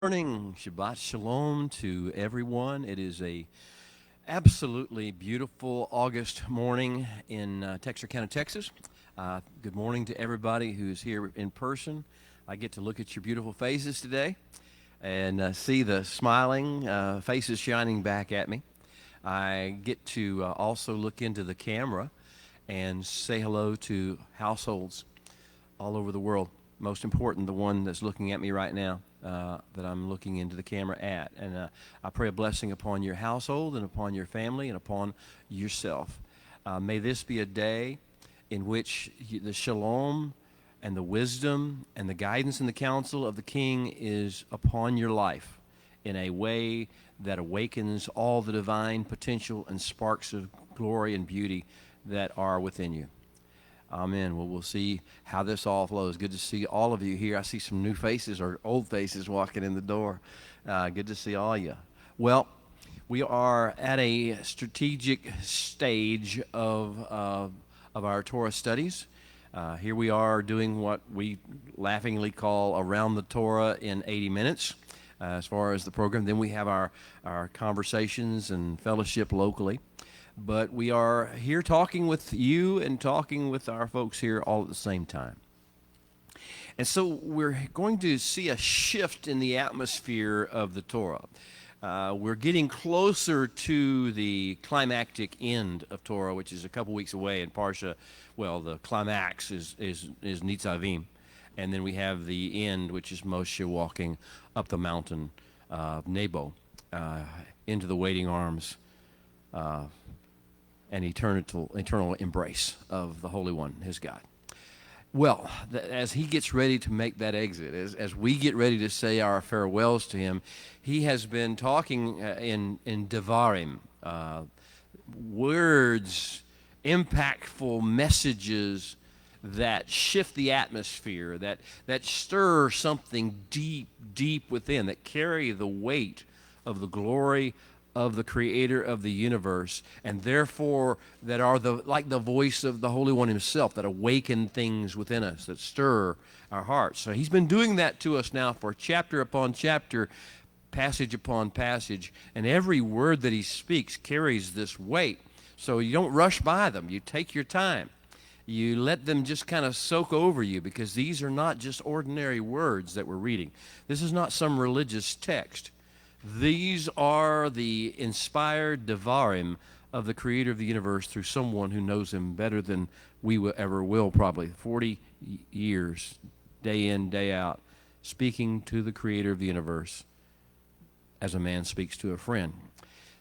Morning, Shabbat Shalom to everyone. It is a absolutely beautiful August morning in Texarkana, Texas. Good morning to everybody who's here in person. I get to look at your beautiful faces today and see the smiling faces shining back at me. I get to also look into the camera and say hello to households all over the world. Most important, the one that's looking at me right now, that I'm looking into the camera at. And I pray a blessing upon your household and upon your family and upon yourself. May this be a day in which the shalom and the wisdom and the guidance and the counsel of the King is upon your life in a way that awakens all the divine potential and sparks of glory and beauty that are within you. Amen. Well, we'll see how this all flows. Good to see all of you here. I see some new faces or old faces walking in the door. Good to see all of you. Well, we are at a strategic stage of our Torah studies. Here we are doing what we laughingly call Around the Torah in 80 minutes as far as the program. Then we have our conversations and fellowship locally. But we are here talking with you and talking with our folks here all at the same time. And so we're going to see a shift in the atmosphere of the Torah. We're getting closer to the climactic end of Torah, which is a couple weeks away in Parsha. Well, the climax is Nitzavim. And then we have the end, which is Moshe walking up the mountain of Nebo into the waiting arms and eternal embrace of the Holy One, his God. Well, as he gets ready to make that exit, as we get ready to say our farewells to him, he has been talking in Devarim, words, impactful messages that shift the atmosphere, that stir something deep within, that carry the weight of the glory of the Creator of the universe, and therefore that are like the voice of the Holy One himself, that awaken things within us, that stir our hearts. So he's been doing that to us now for chapter upon chapter, passage upon passage, and every word that he speaks carries this weight. So you don't rush by them. You take your time. You let them just kind of soak over you, because these are not just ordinary words that we're reading. This is not some religious text. These are the inspired Devarim of the Creator of the universe through someone who knows him better than we ever will, probably. 40 years, day in, day out, speaking to the Creator of the universe as a man speaks to a friend.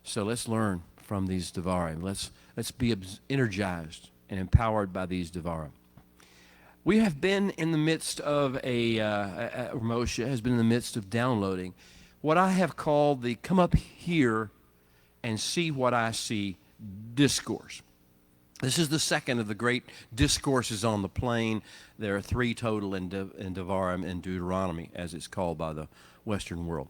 So let's learn from these Devarim. Let's be energized and empowered by these Devarim. We have been in the midst of Moshe has been in the midst of downloading what I have called the come up here and see what I see discourse. This is the second of the great discourses on the plain. There are three total in Devarim and Deuteronomy, as it's called by the Western world.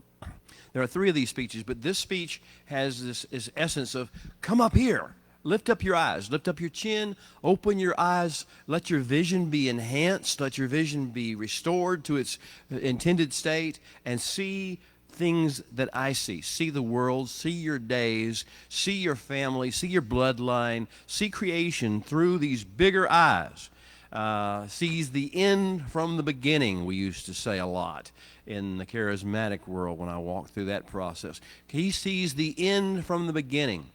There are three of these speeches, but this speech has this essence of come up here. Lift up your eyes, lift up your chin, open your eyes, let your vision be enhanced, let your vision be restored to its intended state, and see things that I see. See the world, see your days, see your family, see your bloodline, see creation through these bigger eyes. Sees the end from the beginning, we used to say a lot in the charismatic world when I walked through that process. He sees the end from the beginning.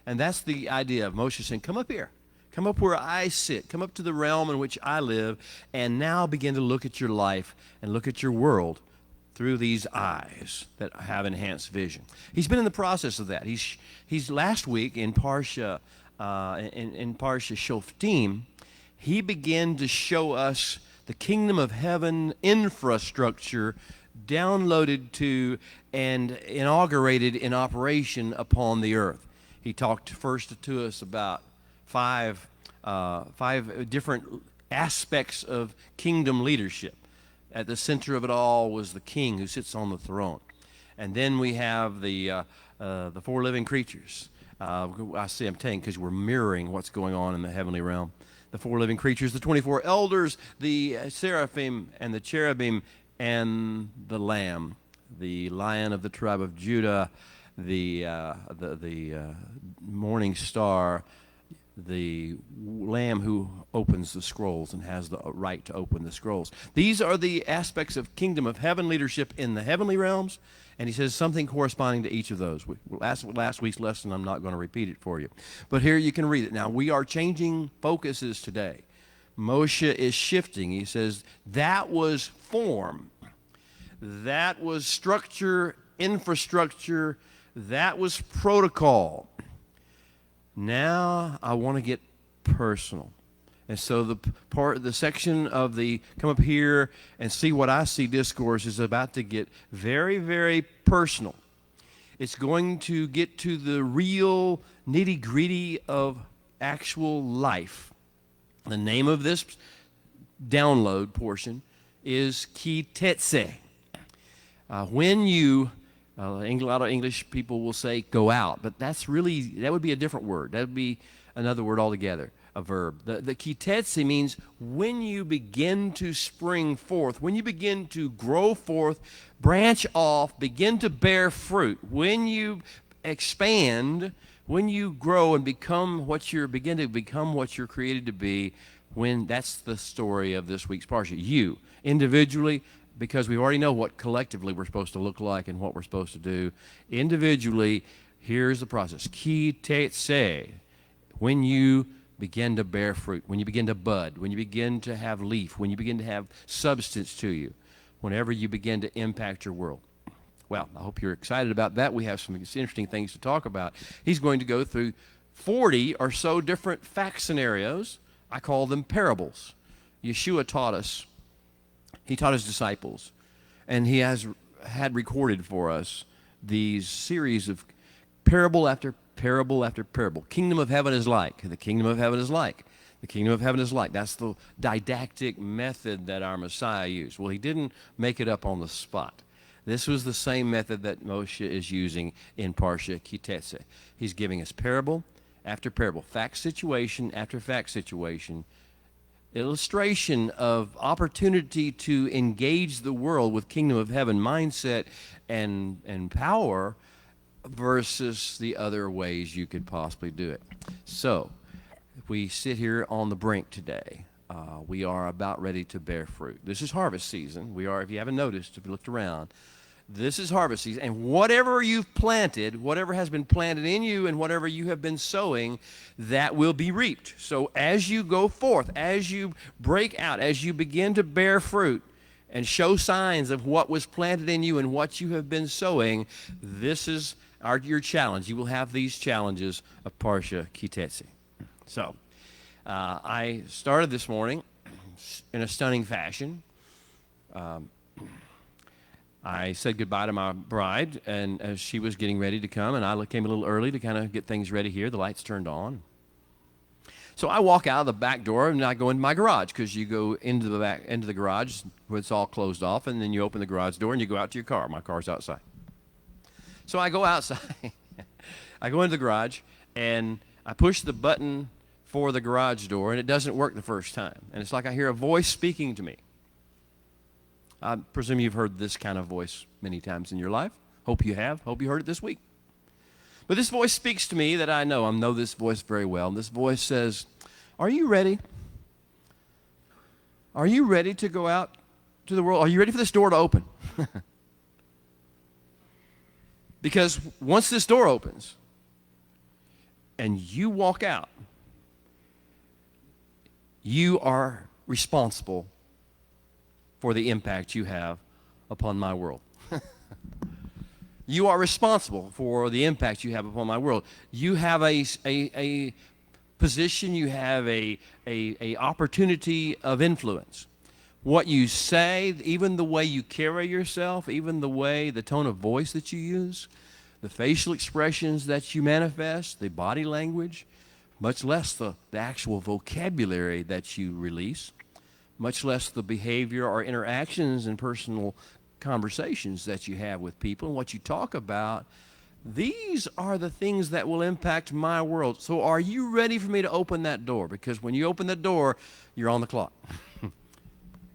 And that's the idea of Moshe saying, come up here. Come up where I sit. Come up to the realm in which I live, and now begin to look at your life and look at your world through these eyes that have enhanced vision. He's been in the process of that. He's last week in Parsha Shoftim, he began to show us the kingdom of heaven infrastructure downloaded to and inaugurated in operation upon the earth. He talked first to us about five different aspects of kingdom leadership. At the center of it all was the king who sits on the throne. And then we have the four living creatures. I say I'm telling because we're mirroring what's going on in the heavenly realm. The four living creatures, the 24 elders, the seraphim and the cherubim, and the Lamb, the Lion of the tribe of Judah, the morning star, the Lamb who opens the scrolls and has the right to open the scrolls. These are the aspects of kingdom of heaven leadership in the heavenly realms, and he says something corresponding to each of those. Last week's lesson, I'm not going to repeat it for you, but here you can read it. Now, we are changing focuses today. Moshe is shifting. He says that was form, that was structure, infrastructure, that was protocol. Now I want to get personal. And so the section of the come up here and see what I see discourse is about to get very, very personal. It's going to get to the real nitty-gritty of actual life. The name of this download portion is Tetze. When you, a lot of English people will say go out, but that would be a different word. That would be another word altogether, a verb. The Tetze means when you begin to spring forth, when you begin to grow forth, branch off, begin to bear fruit, when you expand, when you grow and begin to become what you're created to be, that's the story of this week's parsha. You, individually, because we already know what collectively we're supposed to look like and what we're supposed to do. Individually, here's the process. Ki Tetze, when you begin to bear fruit, when you begin to bud, when you begin to have leaf, when you begin to have substance to you, whenever you begin to impact your world. Well, I hope you're excited about that. We have some interesting things to talk about. He's going to go through 40 or so different fact scenarios. I call them parables. Yeshua taught us. He taught his disciples, and he has had recorded for us these series of parable after parable after parable. Kingdom of heaven is like. The kingdom of heaven is like. The kingdom of heaven is like. That's the didactic method that our Messiah used. Well, he didn't make it up on the spot. This was the same method that Moshe is using in Parsha Ki Tetze. He's giving us parable after parable, fact situation after fact situation, illustration of opportunity to engage the world with kingdom of heaven mindset and power versus the other ways you could possibly do it. So, we sit here on the brink today. We are about ready to bear fruit. This is harvest season. We are, if you haven't noticed, if you looked around, this is harvest season. And whatever you've planted, whatever has been planted in you and whatever you have been sowing, that will be reaped. So as you go forth, as you break out, as you begin to bear fruit and show signs of what was planted in you and what you have been sowing, this is your challenge. You will have these challenges of Parsha Ki Tetze. So I started this morning in a stunning fashion. I said goodbye to my bride, and as she was getting ready to come, and I came a little early to kind of get things ready here. The lights turned on. So I walk out of the back door, and I go into my garage, because you go into the garage where it's all closed off, and then you open the garage door, and you go out to your car. My car's outside. So I go outside. I go into the garage, and I push the button for the garage door, and it doesn't work the first time. And it's like I hear a voice speaking to me. I presume you've heard this kind of voice many times in your life. Hope you have. Hope you heard it this week. But this voice speaks to me that I know this voice very well. And this voice says, are you ready? Are you ready to go out to the world? Are you ready for this door to open? Because once this door opens and you walk out, you are responsible for the impact you have upon my world. You are responsible for the impact you have upon my world. You have a position, you have a opportunity of influence. What you say, even the way you carry yourself, even the tone of voice that you use, the facial expressions that you manifest, the body language, much less the actual vocabulary that you release, much less the behavior or interactions and personal conversations that you have with people and what you talk about. These are the things that will impact my world. So are you ready for me to open that door? Because when you open the door, you're on the clock.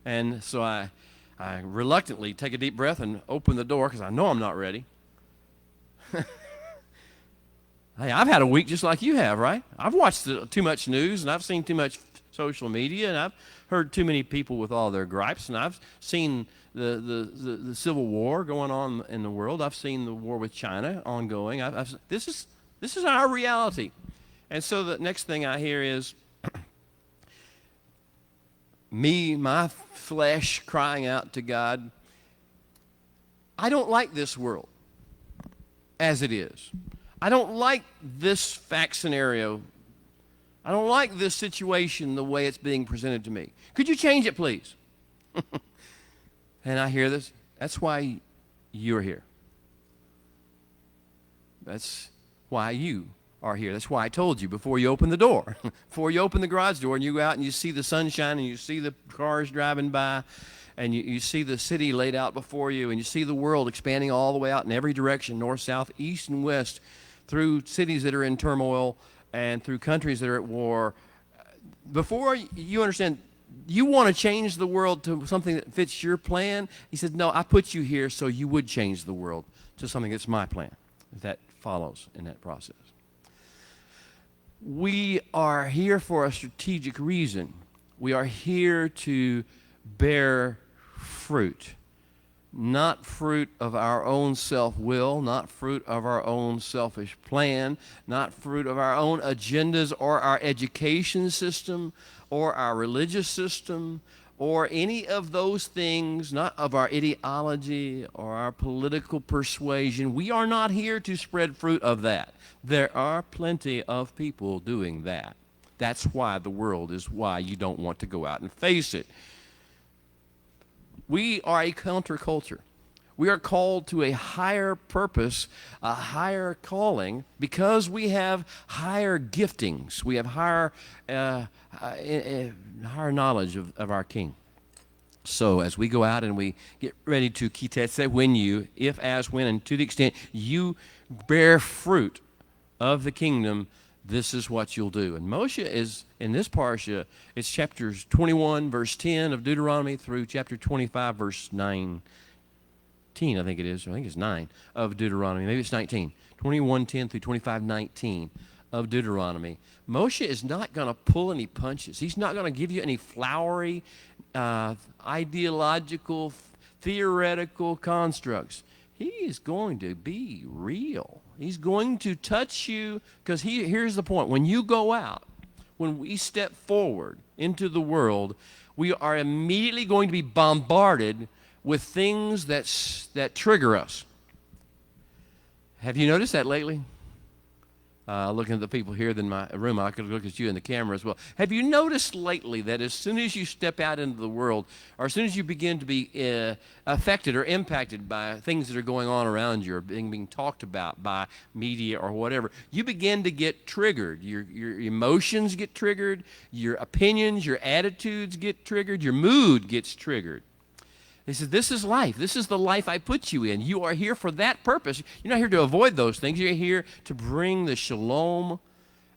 And so I I reluctantly take a deep breath and open the door because I know I'm not ready. Hey, I've had a week just like you have, right? I've watched too much news, and I've seen too much social media, and I've heard too many people with all their gripes, and I've seen the civil war going on in the world. I've seen the war with China ongoing. This is our reality. And so the next thing I hear is me, my flesh, crying out to God, I don't like this world as it is. I don't like this fact scenario. I don't like this situation the way it's being presented to me. Could you change it, please? And I hear this. That's why you're here. That's why you are here. That's why I told you before you open the door, before you open the garage door and you go out and you see the sunshine and you see the cars driving by and you see the city laid out before you and you see the world expanding all the way out in every direction, north, south, east, and west, through cities that are in turmoil and through countries that are at war. Before you understand, you want to change the world to something that fits your plan. He said, no, I put you here so you would change the world to something that's my plan. That follows in that process. We are here for a strategic reason. We are here to bear fruit. Not fruit of our own self-will, not fruit of our own selfish plan, not fruit of our own agendas or our education system or our religious system or any of those things, not of our ideology or our political persuasion. We are not here to spread fruit of that. There are plenty of people doing that. That's why the world is why you don't want to go out and face it. We are a counterculture. We are called to a higher purpose, a higher calling, because we have higher giftings. We have higher knowledge of our King. So as we go out and we get ready to Tetze, when you, if, as, when, and to the extent you bear fruit of the kingdom, this is what you'll do. And Moshe is, in this parsha, it's chapters 21, verse 10 of Deuteronomy through chapter 25, verse 19, I think it is. I think it's 9 of Deuteronomy. Maybe it's 19. 21:10 through 25:19 of Deuteronomy. Moshe is not going to pull any punches. He's not going to give you any flowery, ideological, theoretical constructs. He is going to be real. He's going to touch you, because here's the point. When you go out, when we step forward into the world, we are immediately going to be bombarded with things that trigger us. Have you noticed that lately? Looking at the people here in my room, I could look at you in the camera as well. Have you noticed lately that as soon as you step out into the world, or as soon as you begin to be affected or impacted by things that are going on around you or being talked about by media or whatever, you begin to get triggered. Your emotions get triggered, your opinions, your attitudes get triggered, your mood gets triggered. He says, this is life. This is the life I put you in. You are here for that purpose. You're not here to avoid those things. You're here to bring the shalom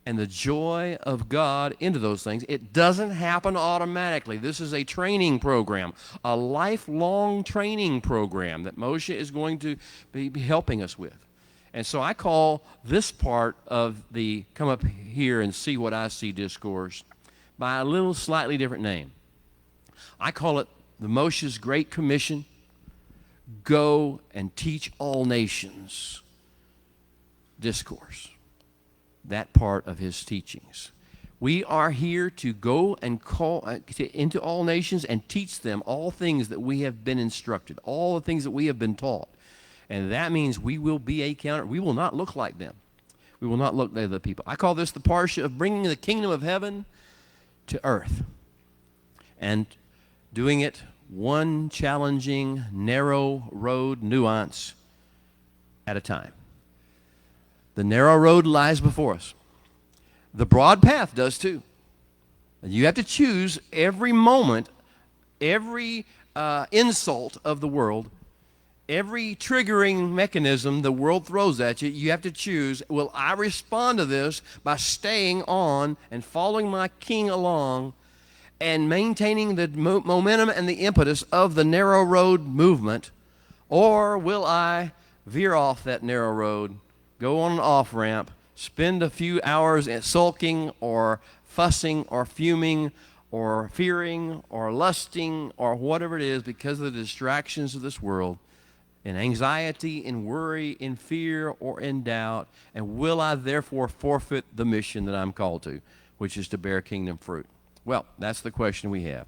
and the joy of God into those things. It doesn't happen automatically. This is a training program, a lifelong training program that Moshe is going to be helping us with. And so I call this part of the come up here and see what I see discourse by a little slightly different name. I call it the Moshe's Great Commission, go and teach all nations discourse. That part of his teachings. We are here to go and call into all nations and teach them all things that we have been instructed, all the things that we have been taught. And that means we will be a counter. We will not look like them. We will not look like the people. I call this the parsha of bringing the kingdom of heaven to earth. And doing it one challenging, narrow road nuance at a time. The narrow road lies before us. The broad path does too. And you have to choose every moment, every insult of the world, every triggering mechanism the world throws at you. You have to choose, will I respond to this by staying on and following my King along and maintaining the momentum and the impetus of the narrow road movement, or will I veer off that narrow road, go on an off-ramp, spend a few hours sulking or fussing or fuming or fearing or lusting or whatever it is because of the distractions of this world, in anxiety, in worry, in fear, or in doubt, and will I therefore forfeit the mission that I'm called to, which is to bear kingdom fruit? Well, that's the question we have.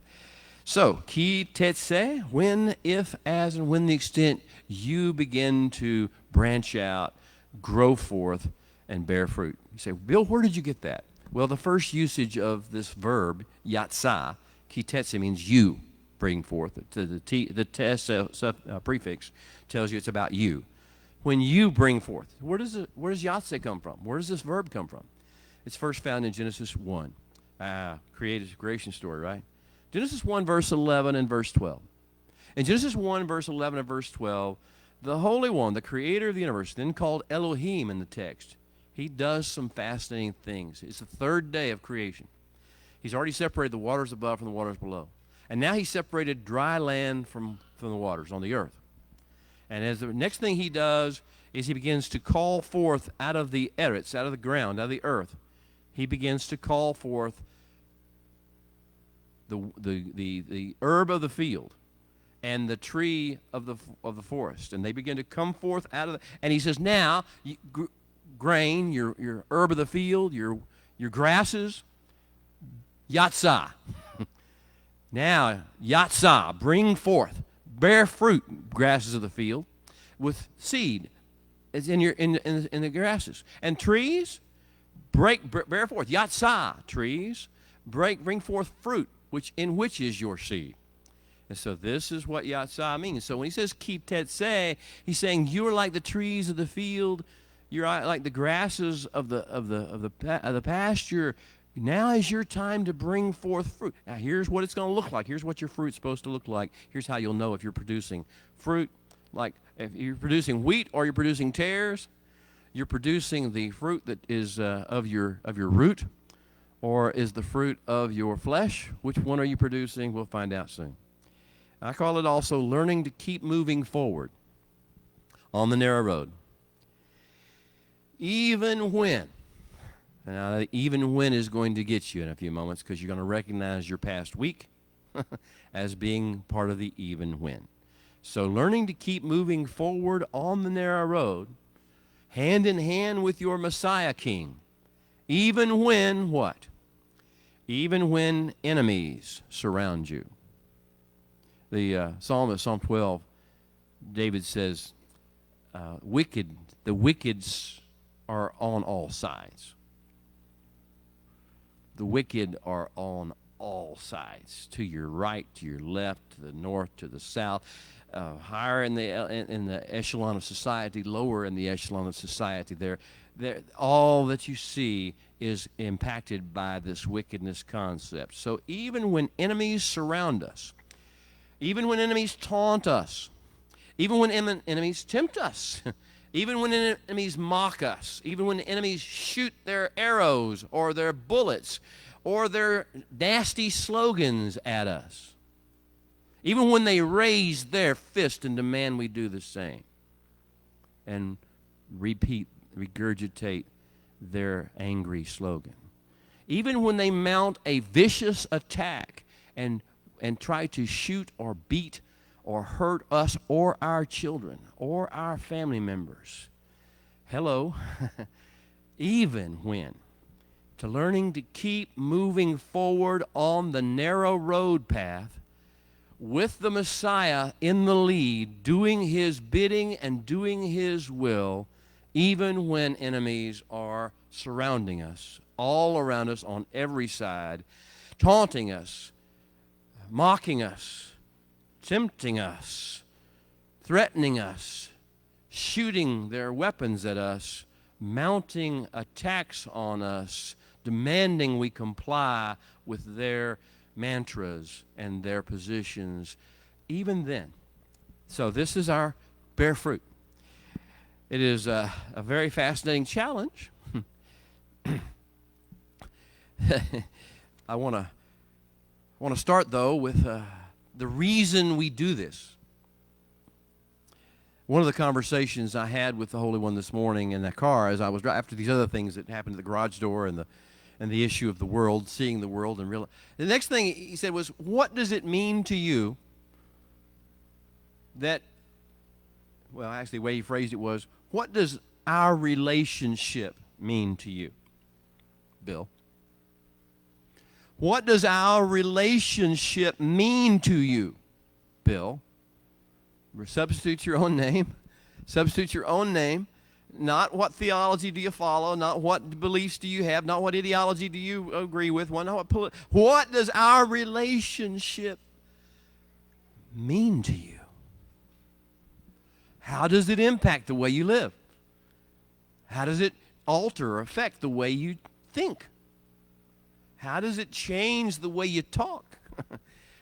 So, ki tetze, when, if, as, and when the extent you begin to branch out, grow forth, and bear fruit. You say, Bill, where did you get that? Well, the first usage of this verb, yatsa, ki tetze, means you bring forth. The tetze prefix tells you it's about you. When you bring forth. Where does yatse come from? Where does this verb come from? It's first found in Genesis 1. Creation story, right? Genesis 1, verse 11 and verse 12. In Genesis 1, verse 11 and verse 12, the Holy One, the creator of the universe, then called Elohim in the text, he does some fascinating things. It's the third day of creation. He's already separated the waters above from the waters below. And now he separated dry land from the waters on the earth. And as the next thing he does is he begins to call forth out of the eretz, out of the ground, out of the earth, he begins to call forth the herb of the field and the tree of the forest, and they begin to come forth out of the, and he says, now grain, your herb of the field, your grasses, yatsa. Now yatsa, bring forth, bear fruit, grasses of the field, with seed. It's in the grasses, and trees, bear forth, yatsa, trees, bring forth fruit, which is your seed. And so this is what yatsa means. So when he says ki tetze, he's saying you're like the trees of the field, you're like the grasses of the pasture. Now is your time to bring forth fruit. Now here's what it's going to look like. Here's what your fruit's supposed to look like. Here's how you'll know if you're producing fruit, like if you're producing wheat or you're producing tares. You're producing the fruit that is of your root, or is the fruit of your flesh? Which one are you producing? We'll find out soon. I call it also learning to keep moving forward on the narrow road. Even when, now even when is going to get you in a few moments, because you're going to recognize your past week as being part of the even when. So learning to keep moving forward on the narrow road, hand in hand with your Messiah King, even when what? Even when enemies surround you. The psalmist, Psalm 12, David says, the wicked are on all sides. The wicked are on all sides, to your right, to your left, to the north, to the south, higher in the echelon of society, lower in the echelon of society. All that you see is impacted by this wickedness concept. So even when enemies surround us, even when enemies taunt us, even when enemies tempt us, even when enemies mock us, even when enemies shoot their arrows or their bullets or their nasty slogans at us, even when they raise their fist and demand we do the same and regurgitate their angry slogan, even when they mount a vicious attack and try to shoot or beat or hurt us or our children or our family members. Hello. Even when. To learning to keep moving forward on the narrow road path with the Messiah in the lead, doing his bidding and doing his will, even when enemies are surrounding us, all around us on every side, taunting us, mocking us, tempting us, threatening us, shooting their weapons at us, mounting attacks on us, demanding we comply with their mantras and their positions, even then. So this is our bear fruit. It is a very fascinating challenge. I want to I want to start, though, with the reason we do this. One of the conversations I had with the Holy One this morning in the car as I was driving, after these other things that happened at the garage door and the issue of the world, seeing the world and real. The next thing he said was, what does it mean to you that, well, actually the way he phrased it was, what does our relationship mean to you, Bill? What does our relationship mean to you, Bill? Substitute your own name. Substitute your own name. Not what theology do you follow, not what beliefs do you have, not what ideology do you agree with, what does our relationship mean to you? How does it impact the way you live? How does it alter or affect the way you think? How does it change the way you talk?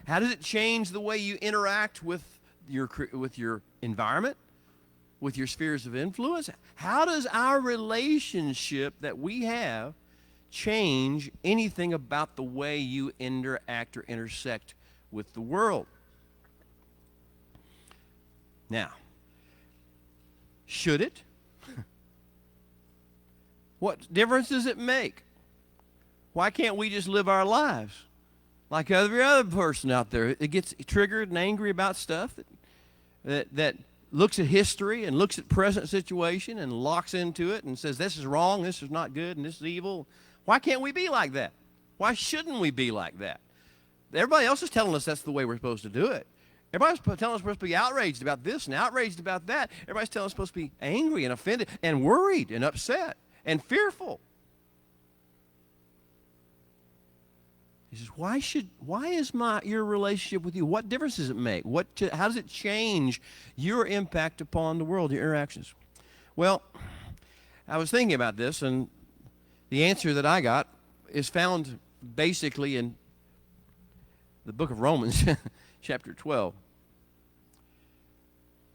How does it change the way you interact with your environment, with your spheres of influence? How does our relationship that we have change anything about the way you interact or intersect with the world? Now, should it? What difference does it make? Why can't we just live our lives like every other person out there? It gets triggered and angry about stuff that looks at history and looks at present situation and locks into it and says this is wrong, this is not good, and this is evil. Why can't we be like that? Why shouldn't we be like that? Everybody else is telling us that's the way we're supposed to do it. Everybody's telling us we're supposed to be outraged about this and outraged about that. Everybody's telling us we're supposed to be angry and offended and worried and upset and fearful. He says, why is your relationship with you? What difference does it make? How does it change your impact upon the world, your interactions? Well, I was thinking about this, and the answer that I got is found basically in the book of Romans, chapter 12.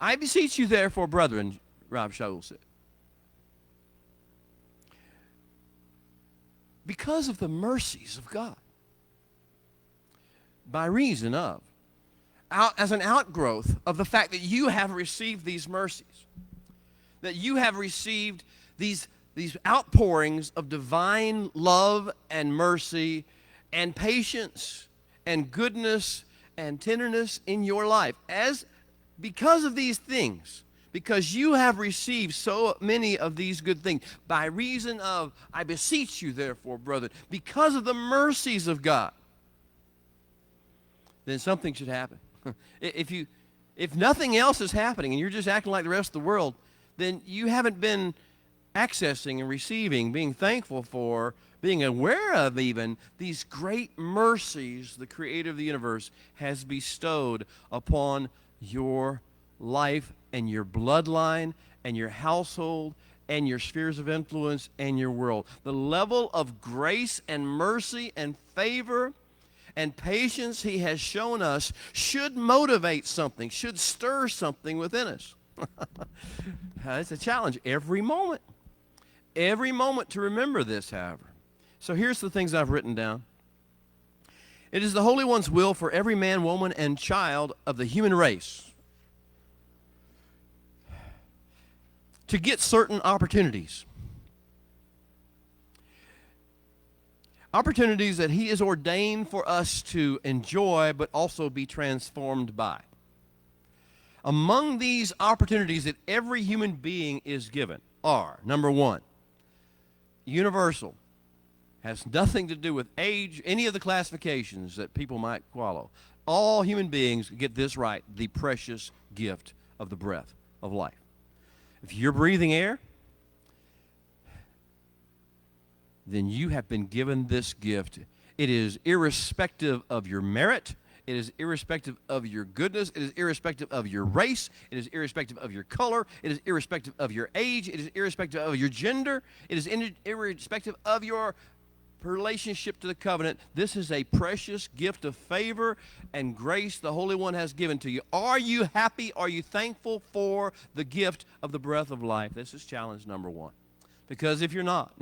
I beseech you, therefore, brethren, Rob Shaul said, because of the mercies of God, by reason of, as an outgrowth of the fact that you have received these mercies, that you have received these outpourings of divine love and mercy and patience and goodness and tenderness in your life. Because of these things, because you have received so many of these good things, by reason of, I beseech you, therefore, brethren, because of the mercies of God, then something should happen. If nothing else is happening and you're just acting like the rest of the world, then you haven't been accessing and receiving, being thankful for, being aware of even these great mercies the Creator of the universe has bestowed upon your life and your bloodline and your household and your spheres of influence and your world. The level of grace and mercy and favor and patience He has shown us should motivate something, should stir something within us. It's a challenge every moment. Every moment to remember this, however. So here's the things I've written down. It is the Holy One's will for every man, woman, and child of the human race to get certain opportunities. Opportunities that He has ordained for us to enjoy, but also be transformed by. Among these opportunities that every human being is given are, number one, universal. Has nothing to do with age, any of the classifications that people might follow. All human beings get this right, the precious gift of the breath of life. If you're breathing air, then you have been given this gift. It is irrespective of your merit. It is irrespective of your goodness. It is irrespective of your race. It is irrespective of your color. It is irrespective of your age. It is irrespective of your gender. It is irrespective of your relationship to the covenant. This is a precious gift of favor and grace the Holy One has given to you. Are you happy? Are you thankful for the gift of the breath of life? This is challenge number one. Because if you're not,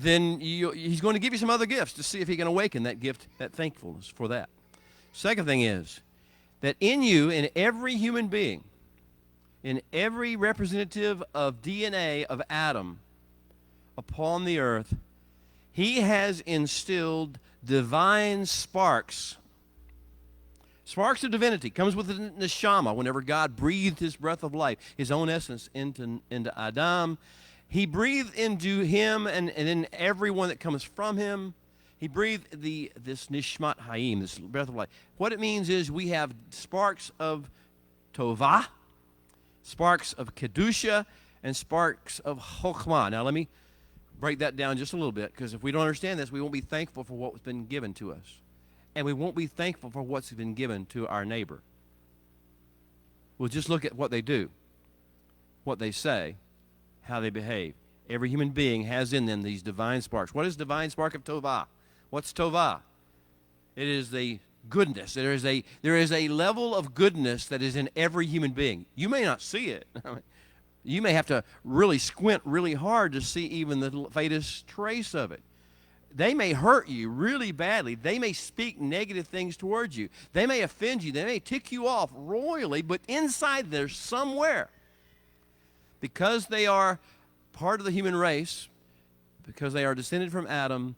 then he's going to give you some other gifts to see if he can awaken that gift, that thankfulness for that. Second thing is that in you, in every human being, in every representative of DNA of Adam upon the earth, he has instilled divine sparks. Sparks of divinity comes with the neshama. Whenever God breathed his breath of life, his own essence into Adam, he breathed into him and in everyone that comes from him. He breathed this nishmat hayim, this breath of life. What it means is we have sparks of tovah, sparks of kedusha, and sparks of chokhmah. Now let me break that down just a little bit, because if we don't understand this, we won't be thankful for what's been given to us. And we won't be thankful for what's been given to our neighbor. We'll just look at what they do, what they say, how they behave. Every human being has in them these divine sparks. What is divine spark of tovah? What's tovah? It is the goodness. There is a level of goodness that is in every human being. You may not see it. You may have to really squint really hard to see even the faintest trace of it. They may hurt you really badly. They may speak negative things towards you. They may offend you. They may tick you off royally, but inside there somewhere, because they are part of the human race, because they are descended from Adam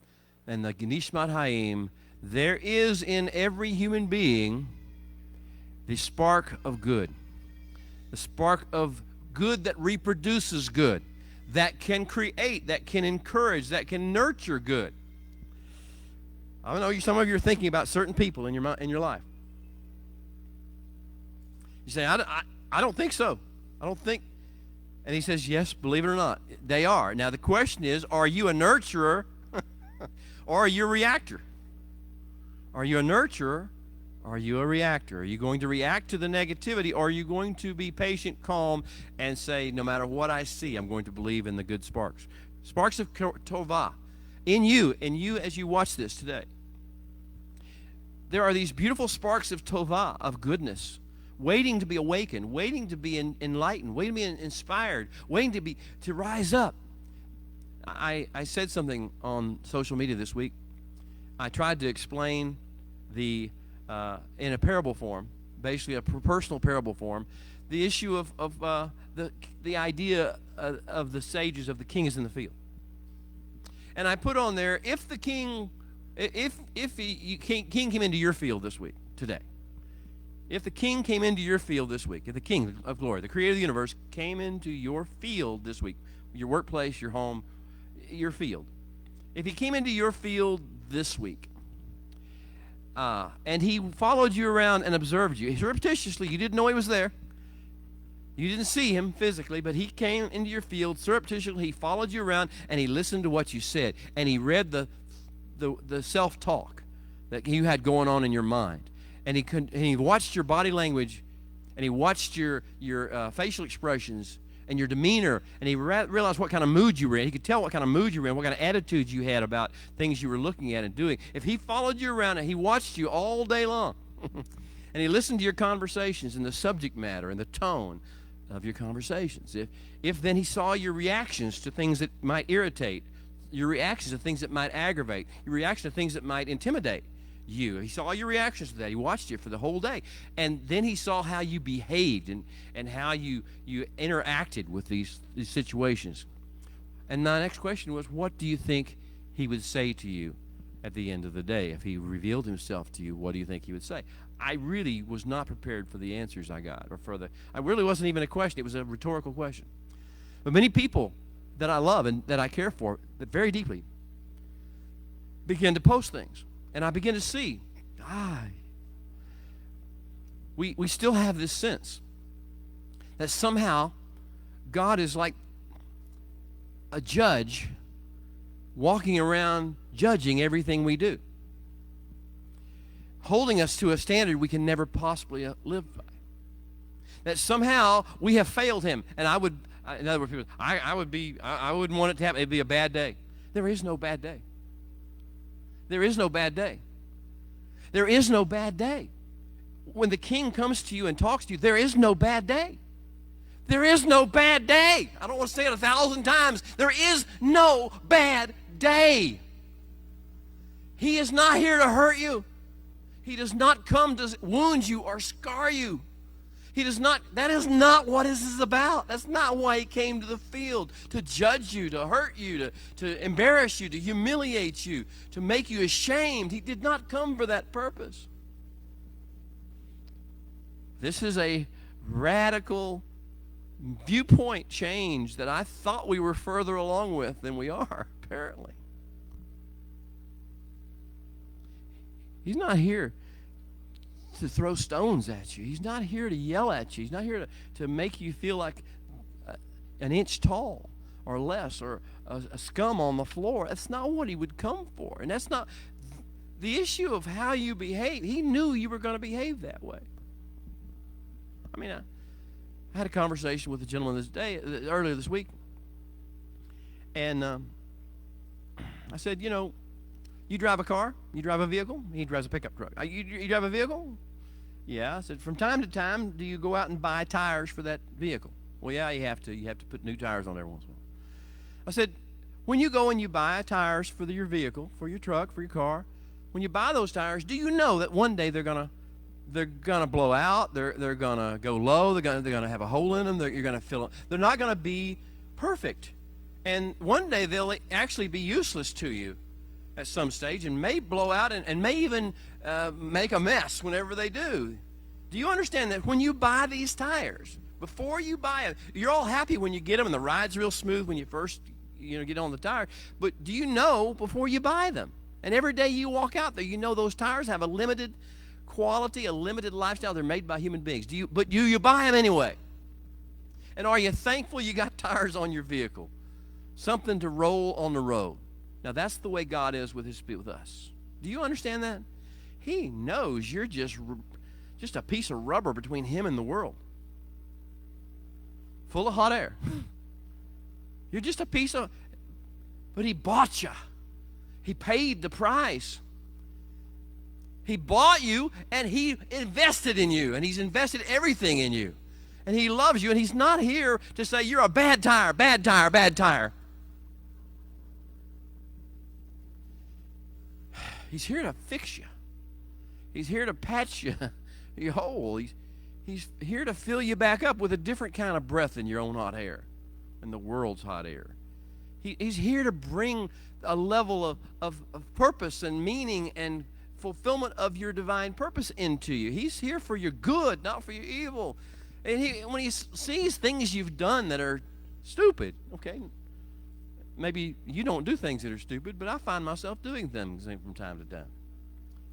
and the Nishmat Hayim, there is in every human being the spark of good. The spark of good that reproduces good, that can create, that can encourage, that can nurture good. I know some of you are thinking about certain people in your life. You say, I don't think so. I don't think. And he says, yes, believe it or not, they are. Now the question is, are you a nurturer or are you a reactor? Are you a nurturer or are you a reactor? Are you going to react to the negativity, or are you going to be patient, calm, and say, no matter what I see, I'm going to believe in the good sparks? Sparks of tovah. In you as you watch this today, there are these beautiful sparks of tovah, of goodness, waiting to be awakened, waiting to be enlightened, waiting to be inspired, waiting to rise up. I said something on social media this week. I tried to explain in a parable form, basically a personal parable form, the issue of the idea of the sages, of the king is in the field. And I put on there, if the king came into your field this week, today, if the king came into your field this week, if the king of glory, the creator of the universe, came into your field this week, your workplace, your home, your field, if he came into your field this week, and he followed you around and observed you, surreptitiously, you didn't know he was there, you didn't see him physically, but he came into your field surreptitiously, he followed you around, and he listened to what you said, and he read the self-talk that you had going on in your mind. And he watched your body language, and he watched your facial expressions and your demeanor, and he realized what kind of mood you were in. He could tell what kind of mood you were in, what kind of attitudes you had about things you were looking at and doing. If he followed you around and he watched you all day long, and he listened to your conversations and the subject matter and the tone of your conversations, if then he saw your reactions to things that might irritate, your reactions to things that might aggravate, your reaction to things that might intimidate you. He saw your reactions to that. He watched you for the whole day. And then he saw how you behaved and how you interacted with these situations. And my next question was, what do you think he would say to you at the end of the day? If he revealed himself to you, what do you think he would say? I really was not prepared for the answers I got. I really wasn't even a question. It was a rhetorical question. But many people that I love and that I care for, that very deeply, begin to post things. And I begin to see, we still have this sense that somehow God is like a judge walking around judging everything we do, holding us to a standard we can never possibly live by. That somehow we have failed him. And in other words, people, I wouldn't want it to happen. It'd be a bad day. There is no bad day. There is no bad day. There is no bad day. When the king comes to you and talks to you, there is no bad day. There is no bad day. I don't want to say it 1,000 times. There is no bad day. He is not here to hurt you. He does not come to wound you or scar you. He does not, that is not what this is about. That's not why he came to the field, to judge you, to hurt you, to embarrass you, to humiliate you, to make you ashamed. He did not come for that purpose. This is a radical viewpoint change that I thought we were further along with than we are, apparently. He's not here to throw stones at you. He's not here to yell at you. He's not here to make you feel like an inch tall or less or a scum on the floor. That's not what he would come for. And that's not the issue of how you behave. He knew you were going to behave that way. I mean, I had a conversation with a gentleman earlier this week, and I said, you drive a car? You drive a vehicle? He drives a pickup truck. You drive a vehicle? Yeah. I said, from time to time, do you go out and buy tires for that vehicle? Well, yeah, you have to. You have to put new tires on every once in a while. I said, when you go and you buy tires for your vehicle, for your truck, for your car, when you buy those tires, do you know that one day they're gonna blow out? They're gonna go low. They're gonna have a hole in them. You're gonna fill them. They're not gonna be perfect, and one day they'll actually be useless to you at some stage, and may blow out and may even make a mess whenever they do. Do you understand that when you buy these tires, before you buy them, you're all happy when you get them and the ride's real smooth when you first get on the tire, but do you know before you buy them, and every day you walk out there, you know those tires have a limited quality, a limited lifestyle. They're made by human beings. Do you buy them anyway? And are you thankful you got tires on your vehicle? Something to roll on the road. Now, that's the way God is with us. Do you understand that? He knows you're just a piece of rubber between him and the world, full of hot air. You're just a piece of, but he bought you. He paid the price. He bought you, and he invested in you, and he's invested everything in you. And he loves you, and he's not here to say you're a bad tire, bad tire, bad tire. He's here to fix you. He's here to patch you your hole. He's here to fill you back up with a different kind of breath than your own hot air and the world's hot air. He's here to bring a level of purpose and meaning and fulfillment of your divine purpose into you. He's here for your good, not for your evil. And when he sees things you've done that are stupid, okay, maybe you don't do things that are stupid, but I find myself doing things from time to time,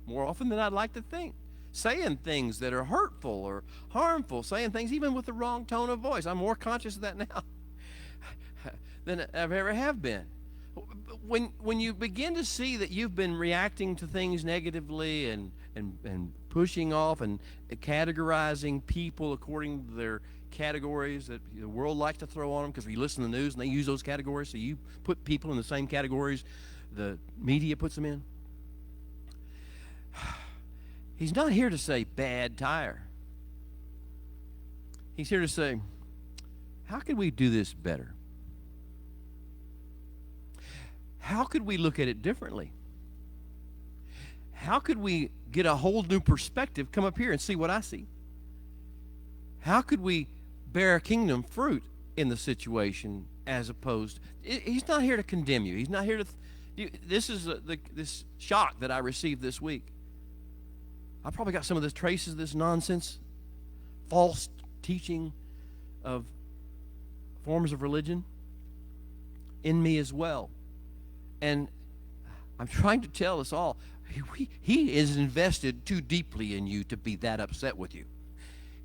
more often than I'd like to think. Saying things that are hurtful or harmful, saying things even with the wrong tone of voice. I'm more conscious of that now than I've ever have been. When you begin to see that you've been reacting to things negatively and pushing off and categorizing people according to their categories that the world likes to throw on them, because we listen to the news and they use those categories, so you put people in the same categories the media puts them in. He's not here to say bad tire. He's here to say, how could we do this better? How could we look at it differently? How could we get a whole new perspective, come up here and see what I see? How could we bear kingdom fruit in the situation as opposed? He's not here to condemn you. He's not here to. This is this shock that I received this week. I probably got some of the traces of this nonsense, false teaching of forms of religion in me as well. And I'm trying to tell us all, he is invested too deeply in you to be that upset with you.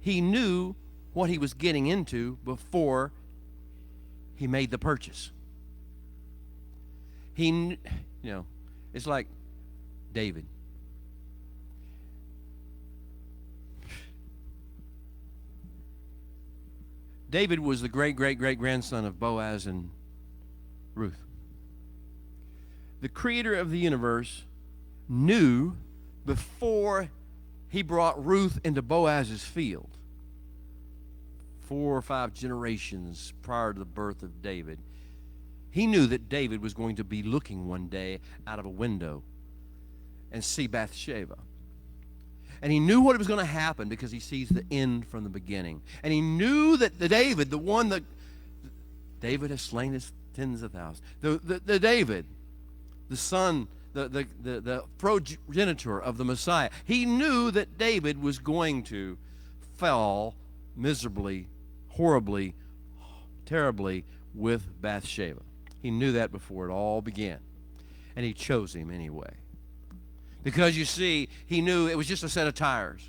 He knew what he was getting into before he made the purchase. It's like David. David was the great-great-great-grandson of Boaz and Ruth. The creator of the universe knew before he brought Ruth into Boaz's field, 4 or 5 generations prior to the birth of David, He knew that David was going to be looking one day out of a window and see Bathsheba. And he knew what was going to happen because he sees the end from the beginning. And he knew that David, the one that David has slain his tens of thousands, the David, the son, the progenitor of the Messiah, he knew that David was going to fall miserably, horribly, terribly with Bathsheba. He knew that before it all began. And he chose him anyway. Because you see, he knew it was just a set of tires.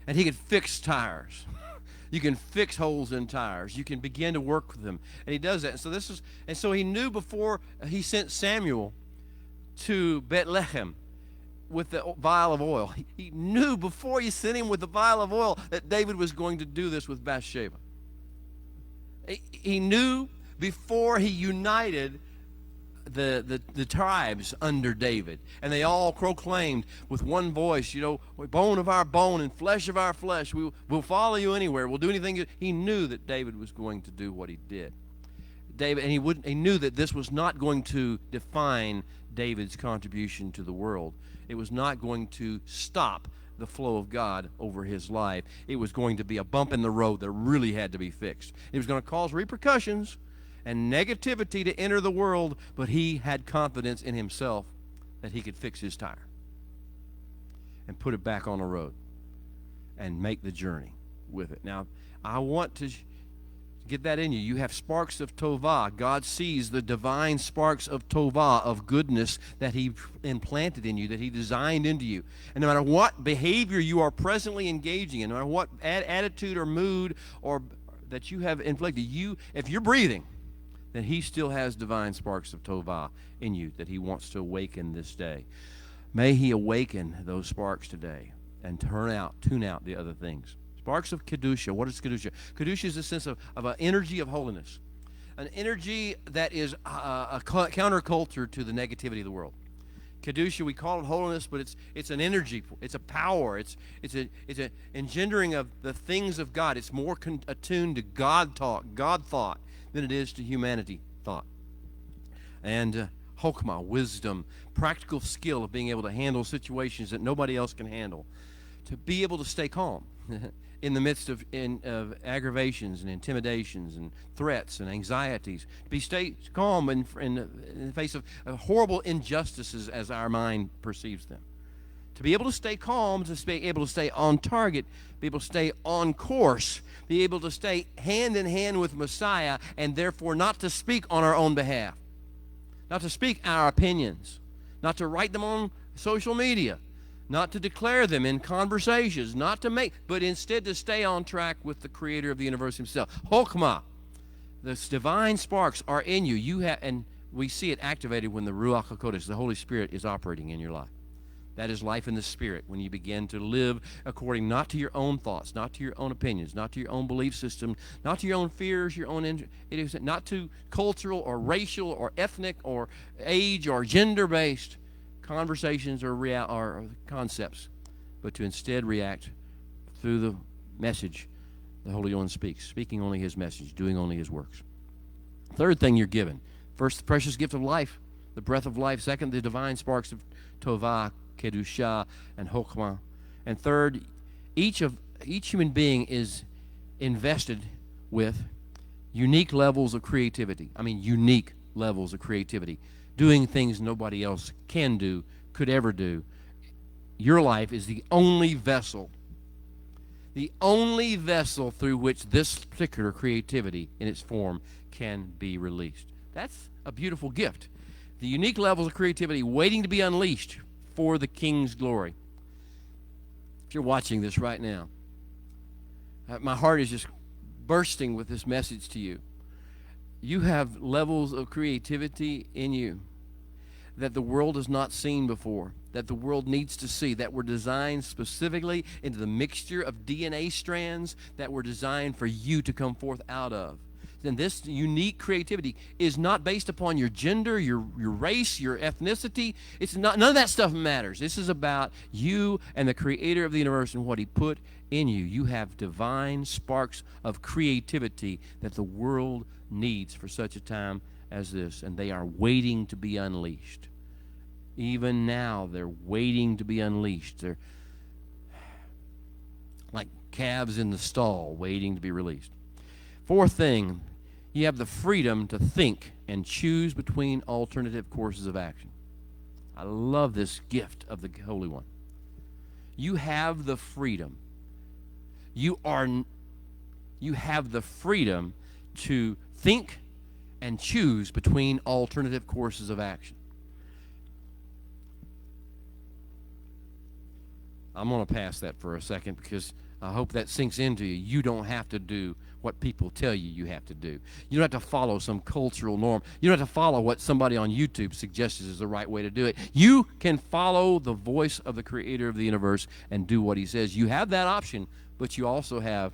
And he could fix tires. You can fix holes in tires. You can begin to work with them. And he does that. And so he knew before he sent Samuel to Bethlehem with the vial of oil. He knew before he sent him with the vial of oil that David was going to do this with Bathsheba. He knew before he united the tribes under David, and they all proclaimed with one voice, bone of our bone and flesh of our flesh, we'll follow you anywhere, we'll do anything. He knew that David was going to do what he did. David, and he knew that this was not going to define David's contribution to the world. It was not going to stop the flow of God over his life. It was going to be a bump in the road that really had to be fixed. It was going to cause repercussions and negativity to enter the world, but he had confidence in himself that he could fix his tire and put it back on the road and make the journey with it. Now, I want to get that in you. You have sparks of Tovah. God sees the divine sparks of Tovah, of goodness that he implanted in you, that he designed into you. And no matter what behavior you are presently engaging in, no matter what attitude or mood or that you have inflicted, if you're breathing, then he still has divine sparks of Tovah in you that he wants to awaken this day. May he awaken those sparks today and tune out the other things. Sparks of Kedusha. What is Kedusha? Kedusha is a sense of an energy of holiness, an energy that is a counterculture to the negativity of the world. Kedusha, we call it holiness, but it's an energy, it's a power, it's an engendering of the things of God. It's more attuned to God thought, than it is to humanity thought. And Hokmah, wisdom, practical skill of being able to handle situations that nobody else can handle. To be able to stay calm in the midst of aggravations and intimidations and threats and anxieties. Stay calm in the face of horrible injustices as our mind perceives them. To be able to stay calm, to be able to stay on target, be able to stay on course, be able to stay hand in hand with Messiah, and therefore not to speak on our own behalf, not to speak our opinions, not to write them on social media, not to declare them in conversations, but instead to stay on track with the creator of the universe himself. Hokmah, the divine sparks are in you. And we see it activated when the Ruach HaKodesh, the Holy Spirit, is operating in your life. That is life in the Spirit, when you begin to live according not to your own thoughts, not to your own opinions, not to your own belief system, not to your own fears, it is not to cultural or racial or ethnic or age or gender-based conversations or concepts, but to instead react through the message the Holy One speaks, speaking only his message, doing only his works. Third thing you're given. First, the precious gift of life, the breath of life. Second, the divine sparks of Tovah, Kedusha, and Hokmah. And third, each human being is invested with unique levels of creativity. Unique levels of creativity. Doing things nobody else can do, could ever do. Your life is the only vessel through which this particular creativity in its form can be released. That's a beautiful gift. The unique levels of creativity waiting to be unleashed for the King's glory. If you're watching this right now, my heart is just bursting with this message to you. You have levels of creativity in you that the world has not seen before, that the world needs to see, that were designed specifically into the mixture of DNA strands that were designed for you to come forth out of. then this unique creativity is not based upon your gender, your race, your ethnicity. It's not, none of that stuff matters. This is about you and the creator of the universe and what he put in you. You have divine sparks of creativity that the world needs for such a time as this, and they are waiting to be unleashed. Even now, they're waiting to be unleashed. They're like calves in the stall waiting to be released. Fourth thing, you have the freedom to think and choose between alternative courses of action. I love this gift of the Holy One. You have the freedom. You have the freedom to think and choose between alternative courses of action. I'm going to pass that for a second because I hope that sinks into you. You don't have to do what people tell you have to do. You don't have to follow some cultural norm. You don't have to follow what somebody on YouTube suggests is the right way to do it. You can follow the voice of the creator of the universe and do what he says. You have that option, but you also have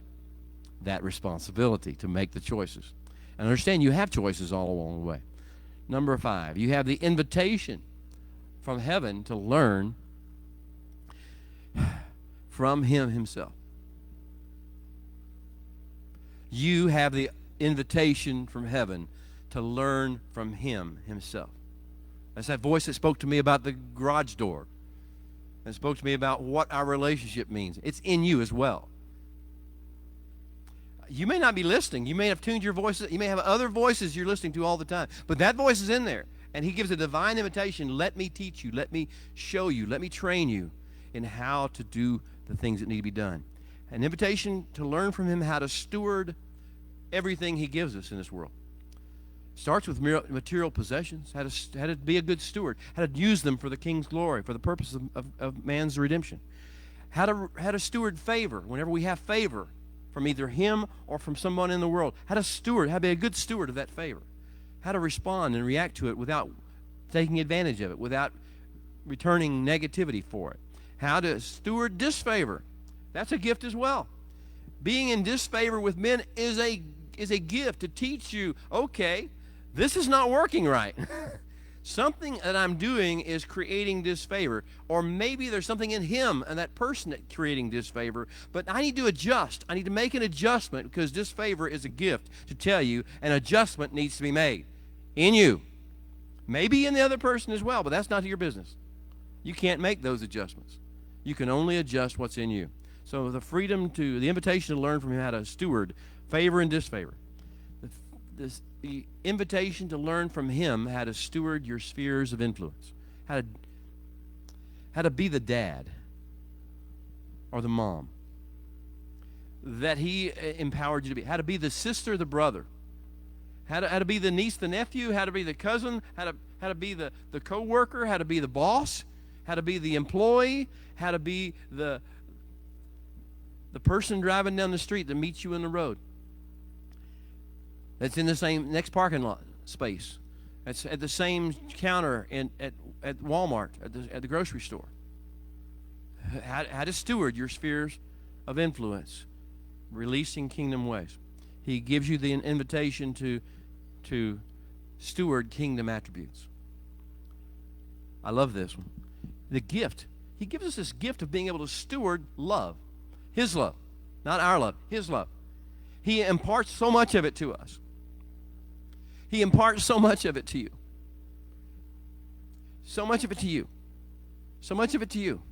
that responsibility to make the choices. And understand you have choices all along the way. Number 5, you have the invitation from heaven to learn from him himself. You have the invitation from heaven to learn from him himself. That's that voice that spoke to me about the garage door. And spoke to me about what our relationship means. It's in you as well. You may not be listening. You may have tuned your voices. You may have other voices you're listening to all the time. But that voice is in there. And he gives a divine invitation. Let me teach you. Let me show you. Let me train you in how to do the things that need to be done. An invitation to learn from him how to steward everything he gives us in this world. Starts with material possessions, how to be a good steward, how to use them for the king's glory, for the purpose of man's redemption. How to steward favor whenever we have favor from either him or from someone in the world. How to be a good steward of that favor. How to respond and react to it without taking advantage of it, without returning negativity for it. How to steward disfavor. That's a gift as well. Being in disfavor with men is a gift to teach you, okay, this is not working right. Something that I'm doing is creating disfavor. Or maybe there's something in him and that person that's creating disfavor, but I need to adjust. I need to make an adjustment because disfavor is a gift to tell you an adjustment needs to be made in you. Maybe in the other person as well, but that's not your business. You can't make those adjustments. You can only adjust what's in you. So the invitation to learn from him how to steward favor and disfavor. The invitation to learn from him how to steward your spheres of influence. How to be the dad or the mom that he empowered you to be. How to be the sister, the brother. How to be the niece, the nephew. How to be the cousin. How to be the co-worker. How to be the boss. How to be the employee. How to be the person driving down the street that meets you in the road. That's in the same next parking lot space. That's at the same counter at Walmart, at the grocery store. How to steward your spheres of influence, releasing kingdom ways. He gives you the invitation to steward kingdom attributes. I love this one. The gift. He gives us this gift of being able to steward love. His love, not our love, his love. He imparts so much of it to us. He imparts so much of it to you. So much of it to you. So much of it to you.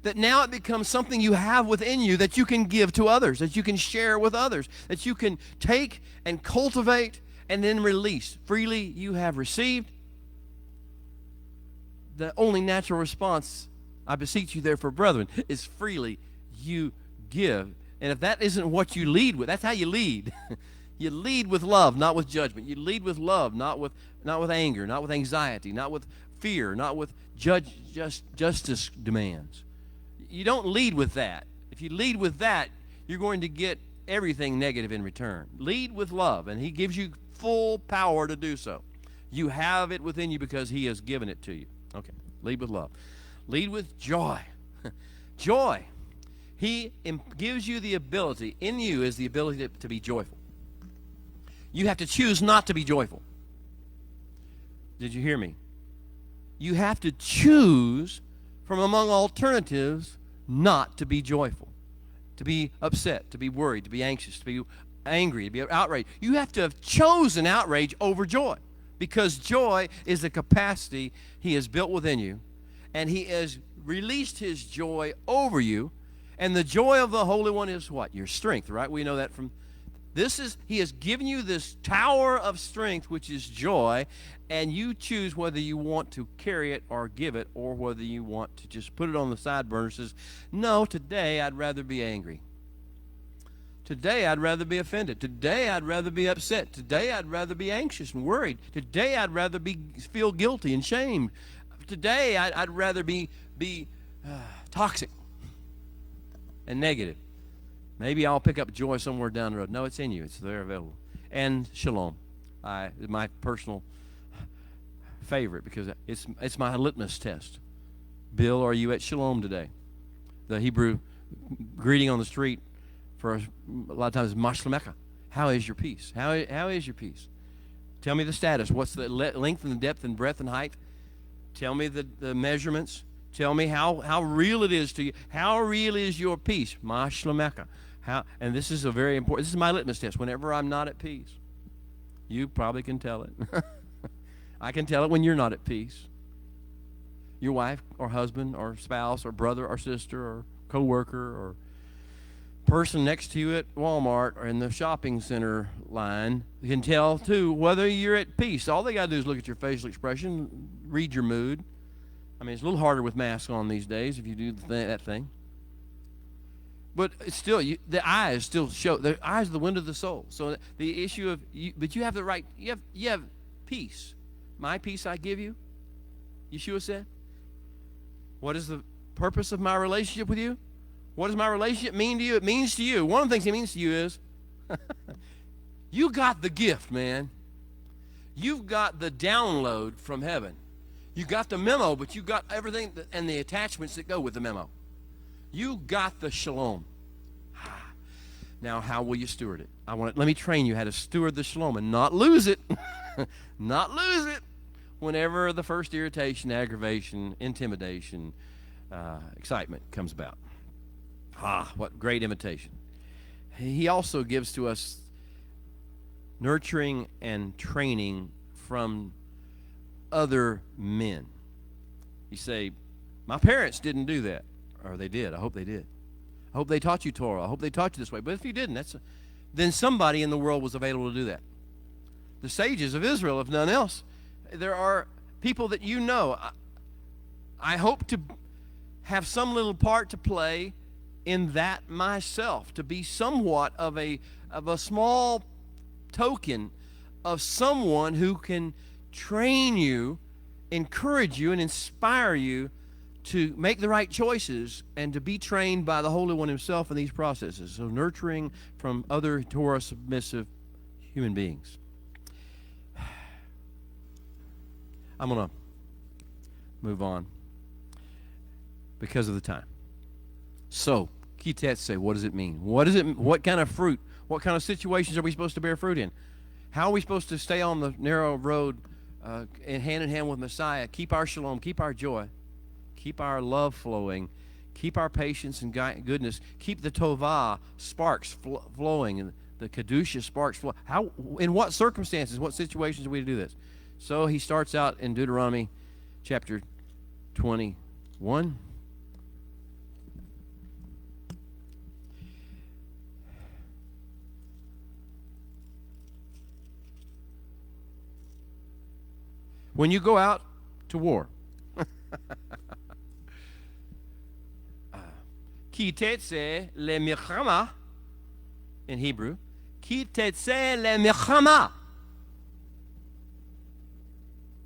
That now it becomes something you have within you that you can give to others, that you can share with others, that you can take and cultivate and then release. Freely you have received. The only natural response, I beseech you therefore, brethren, is freely you give. And if that isn't what you lead with, that's how you lead. You lead with love, not with judgment. You lead with love, not with anger, not with anxiety, not with fear, not with justice demands. You don't lead with that. If you lead with that, you're going to get everything negative in return. Lead with love, and he gives you full power to do so. You have it within you because he has given it to you. Okay, lead with love. Lead with joy. Joy. He gives you the ability, in you is the ability to be joyful. You have to choose not to be joyful. Did you hear me? You have to choose from among alternatives not to be joyful, to be upset, to be worried, to be anxious, to be angry, to be outraged. You have to have chosen outrage over joy, because joy is the capacity He has built within you, and He has released His joy over you. And the joy of the Holy One is what? Your strength, right? We know that from He has given you this tower of strength, which is joy, and you choose whether you want to carry it or give it, or whether you want to just put it on the side burner and says, no, today I'd rather be angry. Today I'd rather be offended. Today I'd rather be upset. Today I'd rather be anxious and worried. Today I'd rather feel guilty and shamed. Today I'd rather be toxic and negative. Maybe I'll pick up joy somewhere down the road. No, it's in you. It's there available. And shalom. My personal favorite, because it's my litmus test. Bill, are you at shalom today? The Hebrew greeting on the street for a lot of times is mashlemeka. How is your peace? How is your peace? Tell me the status. What's the length and the depth and breadth and height? Tell me the measurements. Tell me how real it is to you. How real is your peace? Mashlemeka. And this is a very important, this is my litmus test. Whenever I'm not at peace, you probably can tell it. I can tell it when you're not at peace. Your wife or husband or spouse or brother or sister or coworker or person next to you at Walmart or in the shopping center line can tell too whether you're at peace. All they got to do is look at your facial expression, read your mood. I mean, it's a little harder with masks on these days if you do that thing. But it's still, the eyes still show. The eyes are the window of the soul. So the issue of, but you have the right, you have peace. My peace I give you, Yeshua said. What is the purpose of my relationship with you? What does my relationship mean to you? It means to you. One of the things it means to you is, you got the gift, man. You've got the download from heaven. You got the memo, but you got everything and the attachments that go with the memo. You got the shalom. Now, how will you steward it? Let me train you how to steward the shalom and not lose it. Not lose it whenever the first irritation, aggravation, intimidation, excitement comes about. What great invitation. He also gives to us nurturing and training from other men. You say, my parents didn't do that. Or they did. I hope they did. I hope they taught you Torah. I hope they taught you this way. But if you didn't, then somebody in the world was available to do that. The sages of Israel, if none else. There are people that you know. I hope to have some little part to play in that myself, to be somewhat of a small token of someone who can train you, encourage you, and inspire you to make the right choices and to be trained by the Holy One Himself in these processes. So nurturing from other Torah submissive human beings. I'm going to move on because of the time. So, Tetze, what does it mean? What kind of fruit, what kind of situations are we supposed to bear fruit in? How are we supposed to stay on the narrow road in hand with Messiah, keep our shalom, keep our joy, keep our love flowing, keep our patience and goodness, keep the tovah sparks flowing, and the kedusha sparks flowing? In what circumstances, what situations are we to do this? So he starts out in Deuteronomy chapter 21. When you go out to war, Ki tetze le milchama, in Hebrew, Ki tetze le milchama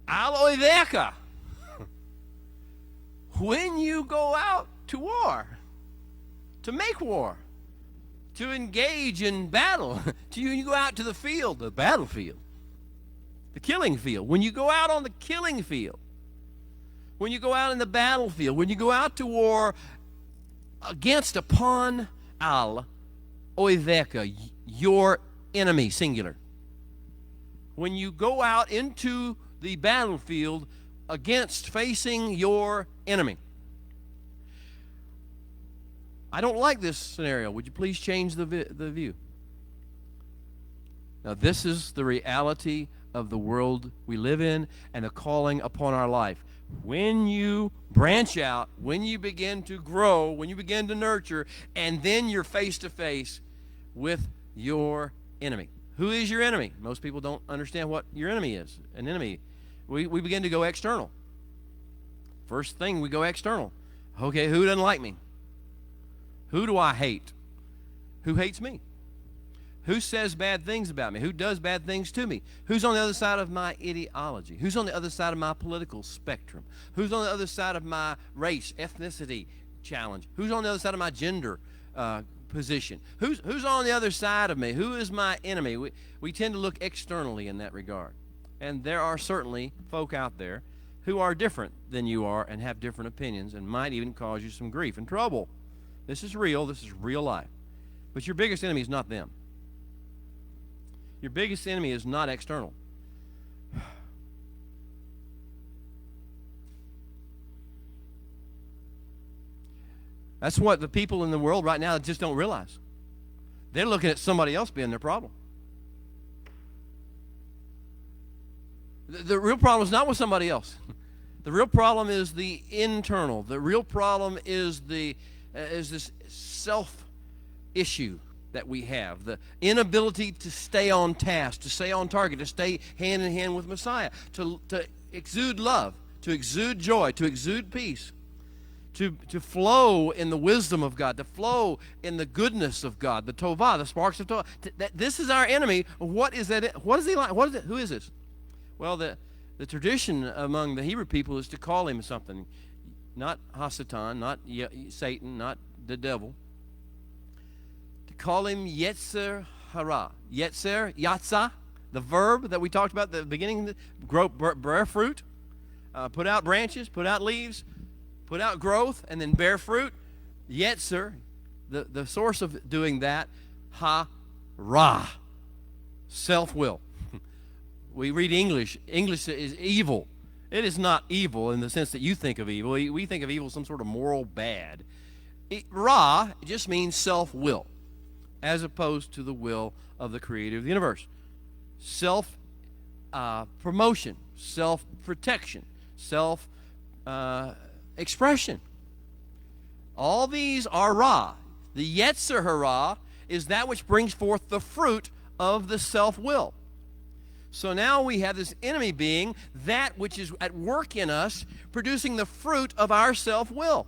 al oiveka. When you go out to war, to make war, to engage in battle, when you go out to the field, the battlefield, the killing field, when you go out on the killing field, when you go out in the battlefield, when you go out to war upon al oiveka, your enemy, singular. when you go out into the battlefield against facing your enemy. I don't like this scenario. Would you please change the view? Now, this is the reality of the world we live in and the calling upon our life. When you branch out, when you begin to grow, when you begin to nurture, and then you're face to face with your enemy. Who is your enemy? Most people don't understand what your enemy is. An enemy. We begin to go external. First thing, we go external. Okay, who doesn't like me? Who do I hate? Who hates me? Who says bad things about me? Who does bad things to me? Who's on the other side of my ideology? Who's on the other side of my political spectrum? Who's on the other side of my race, ethnicity challenge? Who's on the other side of my gender position? Who's on the other side of me? Who is my enemy? We tend to look externally in that regard. And there are certainly folk out there who are different than you are and have different opinions and might even cause you some grief and trouble. This is real. This is real life. But your biggest enemy is not them. Your biggest enemy is not external. That's what the people in the world right now just don't realize. They're looking at somebody else being their problem. The real problem is not with somebody else. The real problem is the internal. The real problem is this self issue that we have, the inability to stay on task, to stay on target, to stay hand in hand with Messiah, to exude love, to exude joy, to exude peace, to flow in the wisdom of God, to flow in the goodness of God, the Tovah, the sparks of Tovah. This is our enemy. What is that? What is he like? What is it? Who is this? Well, the tradition among the Hebrew people is to call him something, not Hasatan, not Satan, not the devil. To call him Yetzer Hara. Yetzer, Yatsa, the verb that we talked about at the beginning, grow, bear fruit, put out branches, put out leaves, put out growth, and then bear fruit. Yetzer, the source of doing that, Ha-Ra, self-will. We read English. English is evil. It is not evil in the sense that you think of evil. We think of evil as some sort of moral bad. Ra just means self-will, as opposed to the will of the creator of the universe. Self-promotion, self-protection, self-expression. All these are Ra. The Yetzer Hara is that which brings forth the fruit of the self-will. So now we have this enemy being that which is at work in us, producing the fruit of our self-will.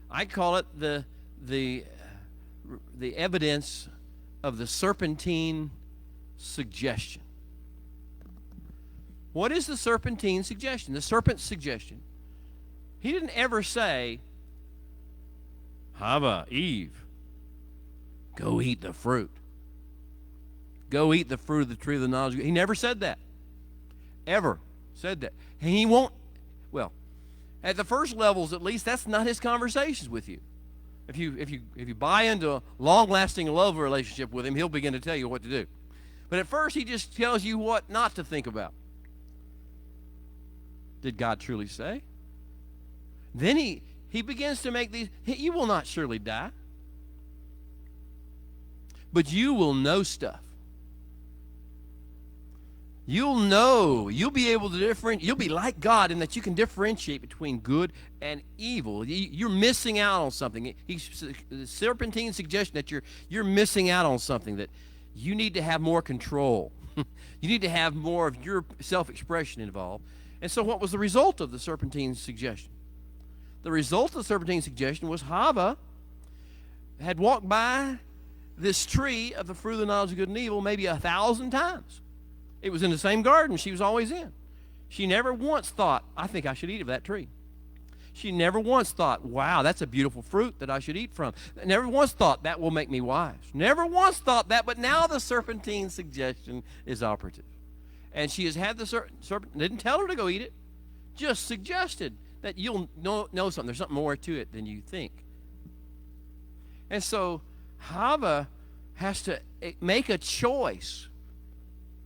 I call it the evidence of the serpentine suggestion. What is the serpentine suggestion? The serpent's suggestion. He didn't ever say, Hava, Eve, go eat the fruit. Go eat the fruit of the tree of the knowledge of good. He never said that. Ever said that. And he won't, well, at the first levels at least, that's not his conversations with you. If you buy into a long-lasting love relationship with him, he'll begin to tell you what to do. But at first, he just tells you what not to think about. Did God truly say? Then he begins to make these, you will not surely die, but you will know stuff. You'll know, you'll be able to differentiate, you'll be like God in that you can differentiate between good and evil. You're missing out on something. The serpentine suggestion that you're missing out on something, that you need to have more control. You need to have more of your self-expression involved. And so what was the result of the serpentine suggestion? The result of the serpentine suggestion was Hava had walked by this tree of the fruit of the knowledge of good and evil maybe 1,000 times. It was in the same garden she was always in. She never once thought, I think I should eat of that tree. She never once thought, wow, that's a beautiful fruit that I should eat from. Never once thought, that will make me wise. Never once thought that, but now the serpentine suggestion is operative. And she has had the serpent, didn't tell her to go eat it, just suggested that you'll know something. There's something more to it than you think. And so Hava has to make a choice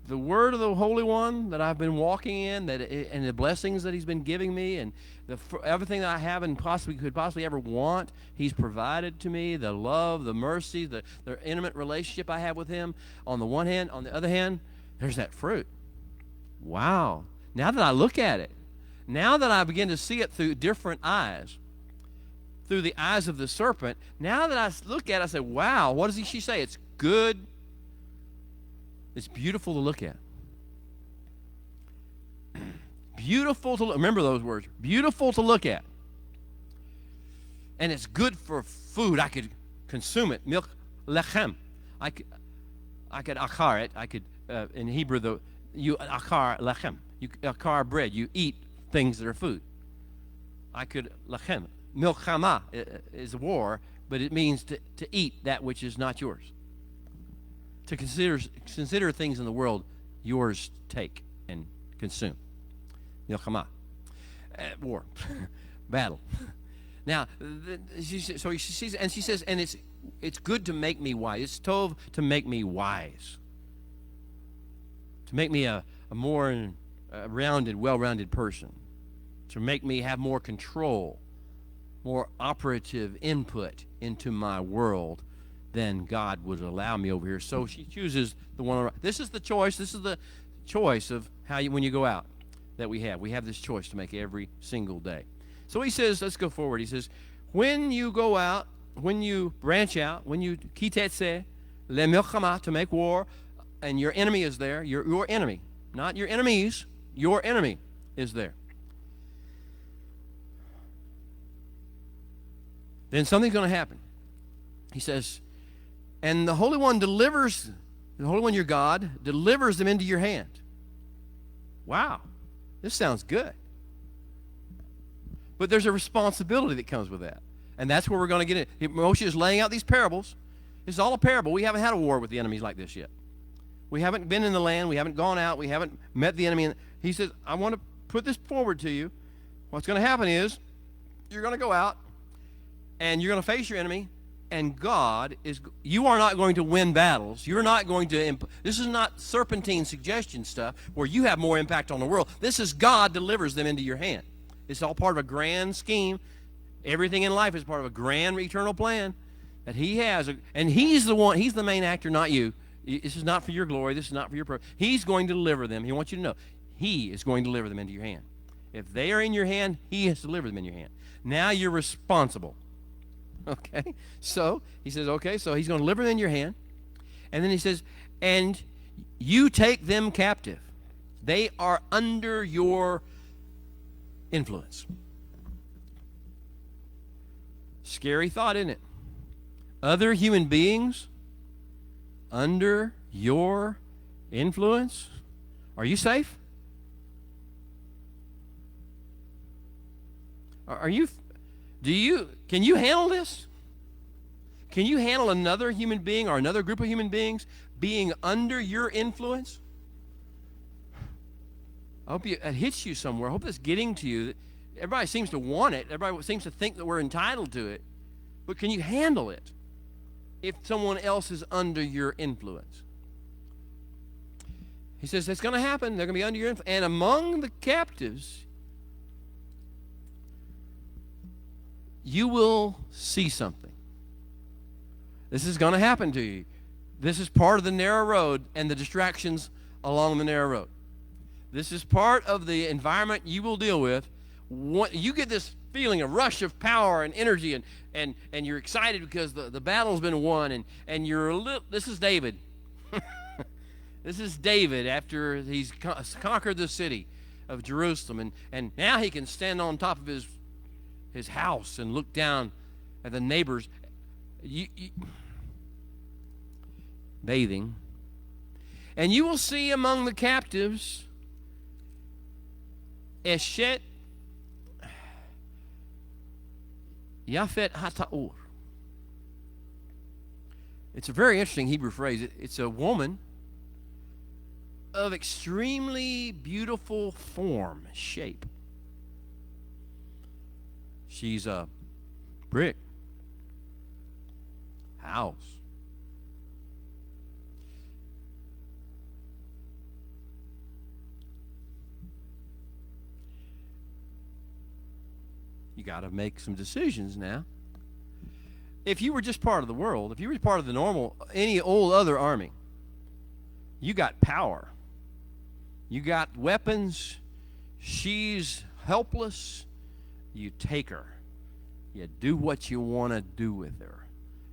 the word of the Holy One that I've been walking in, and the blessings that He's been giving me, and everything that I have and could possibly ever want, He's provided to me. The love, the mercy, the intimate relationship I have with Him. On the one hand, on the other hand, there's that fruit. Wow! Now that I look at it, now that I begin to see it through different eyes, through the eyes of the serpent, now that I look at it, I say, "Wow! What does she say? It's good." It's beautiful to look at. Beautiful to look. Remember those words. Beautiful to look at. And it's good for food. I could consume it. Milk, lechem. I could akar it. I could, in Hebrew, you akar lechem. You akar bread. You eat things that are food. I could lechem. Milk chama is war, but it means to eat that which is not yours. To consider things in the world yours take and consume. Milchama. War. Battle. Now, she says, and it's good to make me wise. It's tov to make me wise. To make me a more rounded, well-rounded person. To make me have more control, more operative input into my world than God would allow me over here. So she chooses the one. This is the choice. This is the choice of how when you go out that we have. We have this choice to make every single day. So he says, let's go forward. He says, when you go out, when you branch out, when you Tetze, le milchama, to make war, and your enemy is there, your enemy, not your enemies, your enemy is there. Then something's going to happen. He says, and the Holy One your God, delivers them into your hand. Wow, this sounds good. But there's a responsibility that comes with that. And that's where we're going to get it. Moshe is laying out these parables. It's all a parable. We haven't had a war with the enemies like this yet. We haven't been in the land. We haven't gone out. We haven't met the enemy. He says, I want to put this forward to you. What's going to happen is you're going to go out and you're going to face your enemy. And you are not going to win battles. You're not going to, this is not serpentine suggestion stuff where you have more impact on the world. This is God delivers them into your hand. It's all part of a grand scheme. Everything in life is part of a grand eternal plan that He has. And He's the one, He's the main actor, not you. This is not for your glory. This is not for your purpose. He's going to deliver them. He wants you to know He is going to deliver them into your hand. If they are in your hand, He has delivered them in your hand. Now you're responsible. Okay, so he says, okay, so He's going to deliver them in your hand. And then he says, and you take them captive. They are under your influence. Scary thought, isn't it? Other human beings under your influence? Are you safe? Can you handle this? Can you handle another human being or another group of human beings being under your influence? I hope it hits you somewhere. I hope it's getting to you. Everybody seems to want it. Everybody seems to think that we're entitled to it. But can you handle it if someone else is under your influence? He says it's going to happen. They're going to be under your influence. And among the captives, you will see something. This is going to happen to you. This is part of the narrow road and the distractions along the narrow road. This is part of the environment you will deal with. You get this feeling, a rush of power and energy, and you're excited because the battle's been won, and you're this is David. This is David after he's conquered the city of Jerusalem, and now he can stand on top of his house and look down at the neighbors bathing. And you will see among the captives Eshet Yafet Hata'ur. It's a very interesting Hebrew phrase. It's a woman of extremely beautiful form, shape. She's a brick house. You got to make some decisions now. If you were just part of the world, if you were part of the normal, any old other army, you got power. You got weapons. She's helpless. You take her. You do what you want to do with her.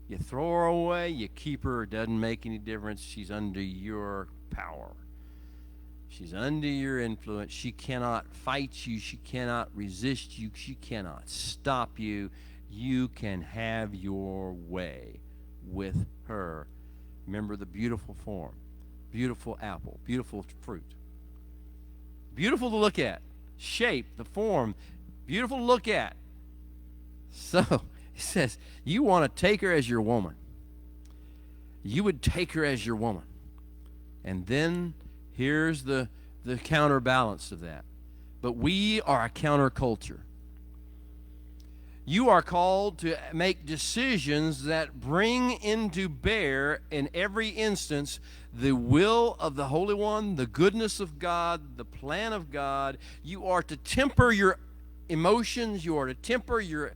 You throw her away, you keep her. It doesn't make any difference. She's under your power. She's under your influence. She cannot fight you. She cannot resist you. She cannot stop you. You can have your way with her. Remember the beautiful form, beautiful apple, beautiful fruit. Beautiful to look at. Shape, the form, beautiful to look at. So, he says, you want to take her as your woman. You would take her as your woman. And then here's the counterbalance of that. But we are a counterculture. You are called to make decisions that bring into bear, in every instance, the will of the Holy One, the goodness of God, the plan of God. You are to temper your emotions. You are to temper your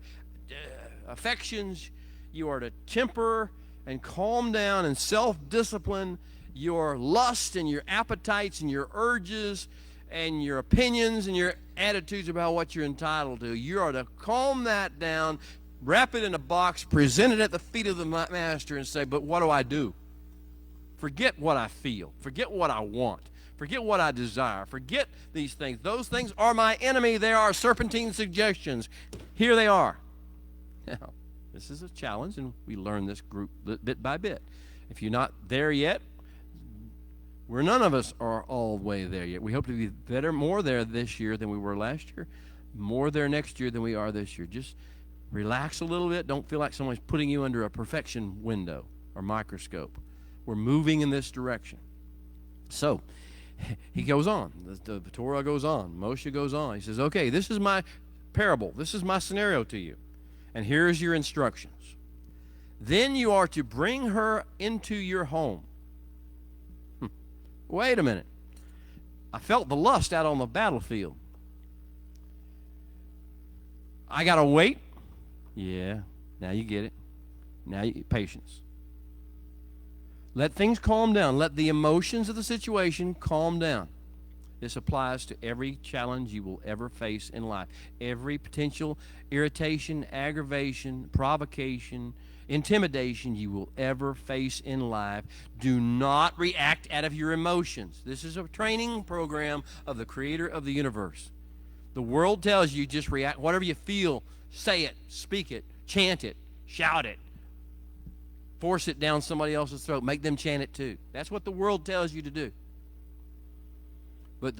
affections. You are to temper and calm down and self-discipline your lust and your appetites and your urges and your opinions and your attitudes about what you're entitled to. You are to calm that down, wrap it in a box, present it at the feet of the master, and say, but what do I do? Forget what I feel. Forget what I want. Forget what I desire. Forget these things. Those things are my enemy. They are serpentine suggestions. Here they are. Now, this is a challenge, and we learn this group bit by bit. If you're not there yet, none of us are all the way there yet. We hope to be better, more there this year than we were last year, more there next year than we are this year. Just relax a little bit. Don't feel like someone's putting you under a perfection window or microscope. We're moving in this direction. So, he goes on. The Torah goes on. Moshe goes on. He says, okay, this is my parable. This is my scenario to you. And here's your instructions. Then you are to bring her into your home. Wait a minute. I felt the lust out on the battlefield. I got to wait? Yeah. Now you get it. Now patience. Let things calm down. Let the emotions of the situation calm down. This applies to every challenge you will ever face in life. Every potential irritation, aggravation, provocation, intimidation you will ever face in life. Do not react out of your emotions. This is a training program of the Creator of the universe. The world tells you just react. Whatever you feel, say it, speak it, chant it, shout it. Force it down somebody else's throat. Make them chant it too. That's what the world tells you to do. But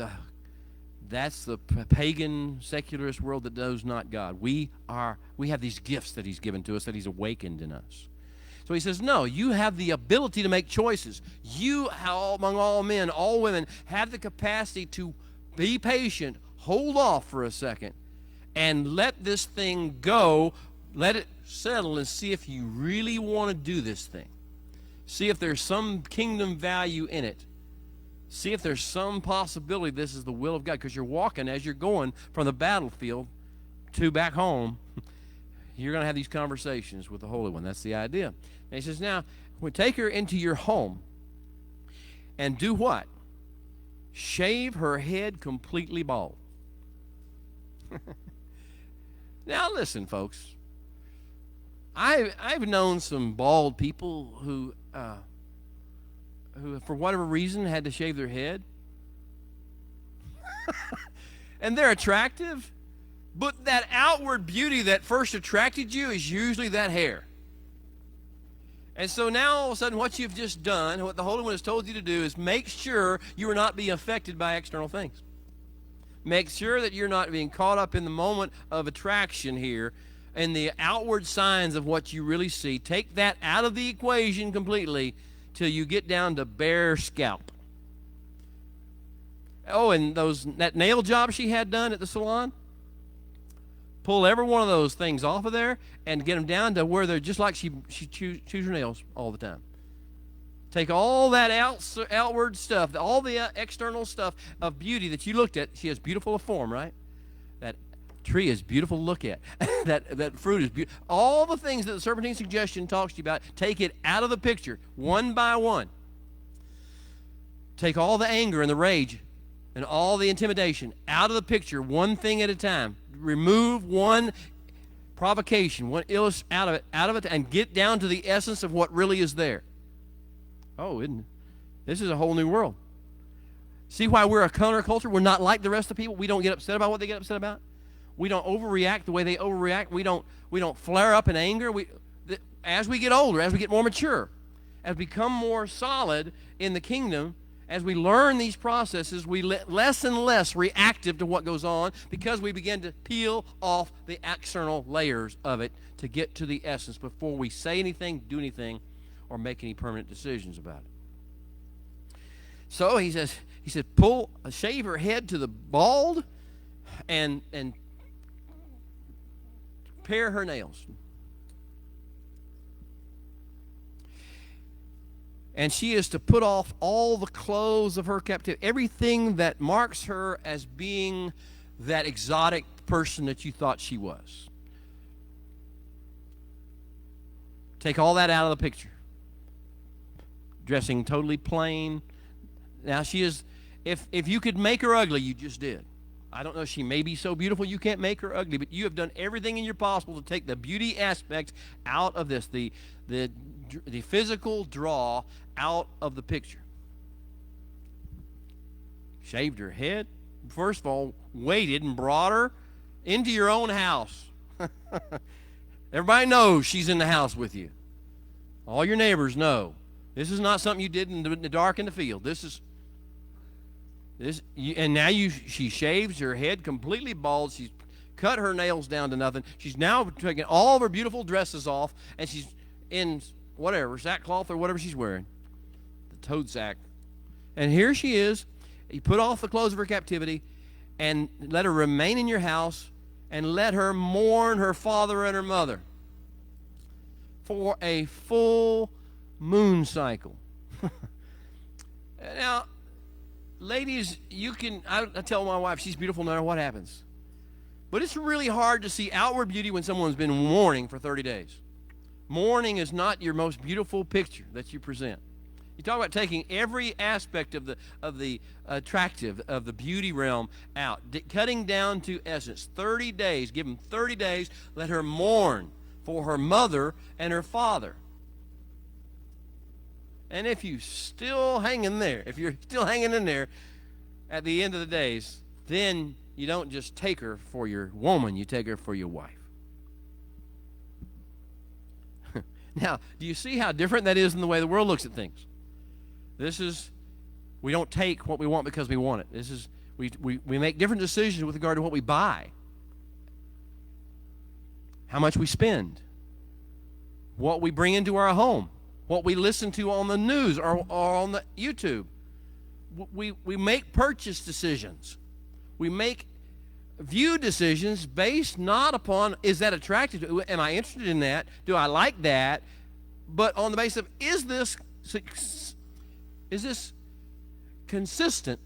that's the pagan, secularist world that knows not God. We have these gifts that He's given to us, that He's awakened in us. So He says, no, you have the ability to make choices. You, among all men, all women, have the capacity to be patient, hold off for a second, and let this thing go. Let it settle and see if you really want to do this thing. See if there's some kingdom value in it. See if there's some possibility this is the will of God, because you're walking as you're going from the battlefield to back home. You're going to have these conversations with the Holy One. That's the idea. And He says, now, we take her into your home and do what? Shave her head completely bald. Now, listen, folks. I've known some bald people who, for whatever reason, had to shave their head. And they're attractive, but that outward beauty that first attracted you is usually that hair. And so now, all of a sudden, what you've just done, what the Holy One has told you to do, is make sure you are not being affected by external things. Make sure that you're not being caught up in the moment of attraction here and the outward signs of what you really see. Take that out of the equation completely till you get down to bare scalp. Oh, and that nail job she had done at the salon, pull every one of those things off of there and get them down to where they're just like she chews her nails all the time. Take all that outward stuff, all the external stuff of beauty that you looked at. She has beautiful form, right? That tree is beautiful to look at. that fruit is beautiful. All the things that the serpentine suggestion talks to you about, take it out of the picture, one by one. Take all the anger and the rage and all the intimidation out of the picture, one thing at a time. Remove one provocation, one out of it, and get down to the essence of what really is there. Oh, isn't it? This is a whole new world. See why we're a counterculture? We're not like the rest of the people. We don't get upset about what they get upset about. We don't overreact the way they overreact. We don't flare up in anger. As we get older, as we get more mature, as we become more solid in the kingdom, as we learn these processes, we less and less reactive to what goes on, because we begin to peel off the external layers of it to get to the essence before we say anything, do anything, or make any permanent decisions about it. So he said, shave her head to the bald and pare her nails. And she is to put off all the clothes of her captivity, everything that marks her as being that exotic person that you thought she was. Take all that out of the picture. Dressing totally plain. Now she is, if you could make her ugly, you just did. I don't know, she may be so beautiful you can't make her ugly, but you have done everything in your possible to take the beauty aspect out of this, the physical draw out of the picture. Shaved her head. First of all, waited and brought her into your own house. Everybody knows she's in the house with you. All your neighbors know. This is not something you did in the dark in the field. She shaves her head completely bald. She's cut her nails down to nothing. She's now taking all of her beautiful dresses off, and she's in whatever, sackcloth or whatever she's wearing, the toad sack. And here she is. You put off the clothes of her captivity and let her remain in your house, and let her mourn her father and her mother for a full moon cycle. Now, ladies, I tell my wife she's beautiful no matter what happens. But it's really hard to see outward beauty when someone's been mourning for 30 days. Mourning is not your most beautiful picture that you present. You talk about taking every aspect of the attractive, of the beauty realm out, cutting down to essence. 30 days, give them 30 days, let her mourn for her mother and her father. And if you're still hanging in there at the end of the days, then you don't just take her for your woman, you take her for your wife. Now, do you see how different that is in the way the world looks at things? We don't take what we want because we want it. We make different decisions with regard to what we buy, how much we spend, what we bring into our home, what we listen to on the news or on the YouTube. We make purchase decisions. We make view decisions based not upon, is that attractive? Am I interested in that? Do I like that? But on the basis of, is this consistent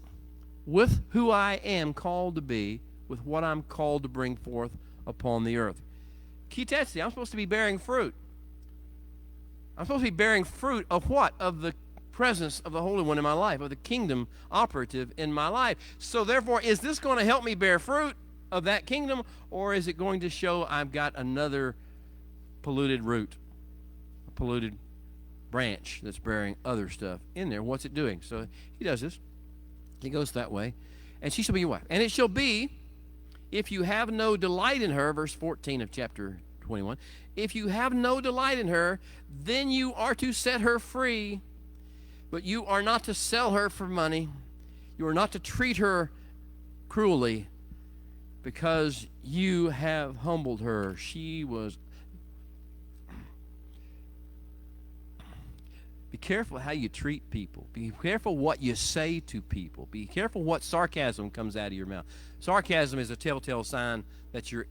with who I am called to be, with what I'm called to bring forth upon the earth? Tetze, I'm supposed to be bearing fruit. I'm supposed to be bearing fruit of what? Of the presence of the Holy One in my life, of the kingdom operative in my life. So therefore, is this going to help me bear fruit of that kingdom, or is it going to show I've got another polluted root, a polluted branch that's bearing other stuff in there? What's it doing? So he does this. He goes that way. And she shall be your wife. And it shall be, if you have no delight in her, verse 14 of chapter 21, if you have no delight in her, then you are to set her free, but you are not to sell her for money. You are not to treat her cruelly, because you have humbled her. She was... Be careful how you treat people. Be careful what you say to people. Be careful what sarcasm comes out of your mouth. Sarcasm is a telltale sign that you're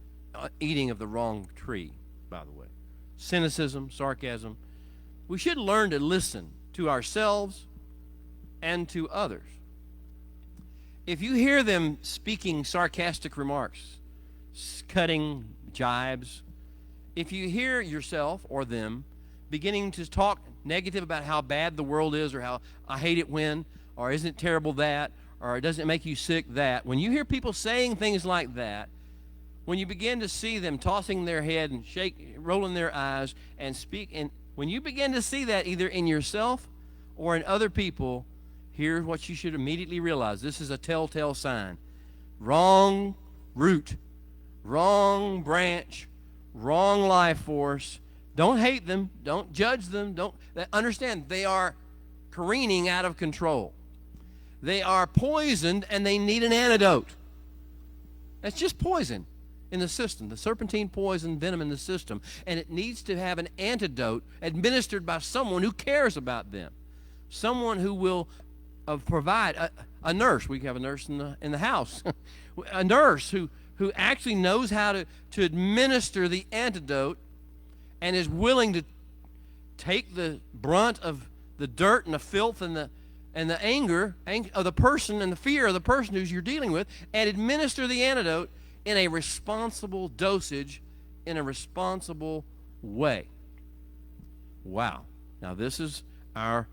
eating of the wrong tree, by the way. Cynicism, sarcasm. We should learn to listen to ourselves and to others. If you hear them speaking sarcastic remarks cutting jibes, if you hear yourself or them beginning to talk negative about how bad the world is, or how I hate it when, or isn't it terrible that, or it doesn't make you sick that, when you hear people saying things like that, when you begin to see them tossing their head and rolling their eyes and speak, and when you begin to see that either in yourself or in other people, here's what you should immediately realize. This is a telltale sign. Wrong root, wrong branch, wrong life force. Don't hate them. Don't judge them. Don't understand. They are careening out of control. They are poisoned, and they need an antidote. That's just poison in the system, the serpentine poison venom in the system, and it needs to have an antidote administered by someone who cares about them, someone who will provide a nurse. We have a nurse in the house, a nurse who actually knows how to administer the antidote and is willing to take the brunt of the dirt and the filth and the anger of the person and the fear of the person who you're dealing with, and administer the antidote in a responsible dosage, in a responsible way. Wow. Now this is our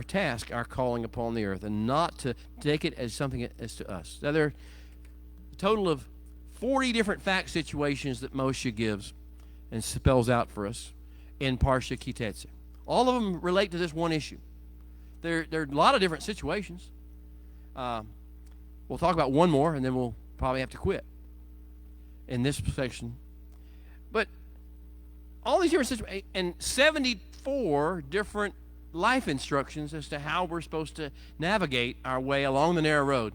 task, our calling upon the earth, and not to take it as something as to us. Now there are a total of 40 different fact situations that Moshe gives and spells out for us in Parsha Tetze. All of them relate to this one issue. There are a lot of different situations. We'll talk about one more, and then we'll probably have to quit in this section. But all these different situations, and 74 different life instructions as to how we're supposed to navigate our way along the narrow road,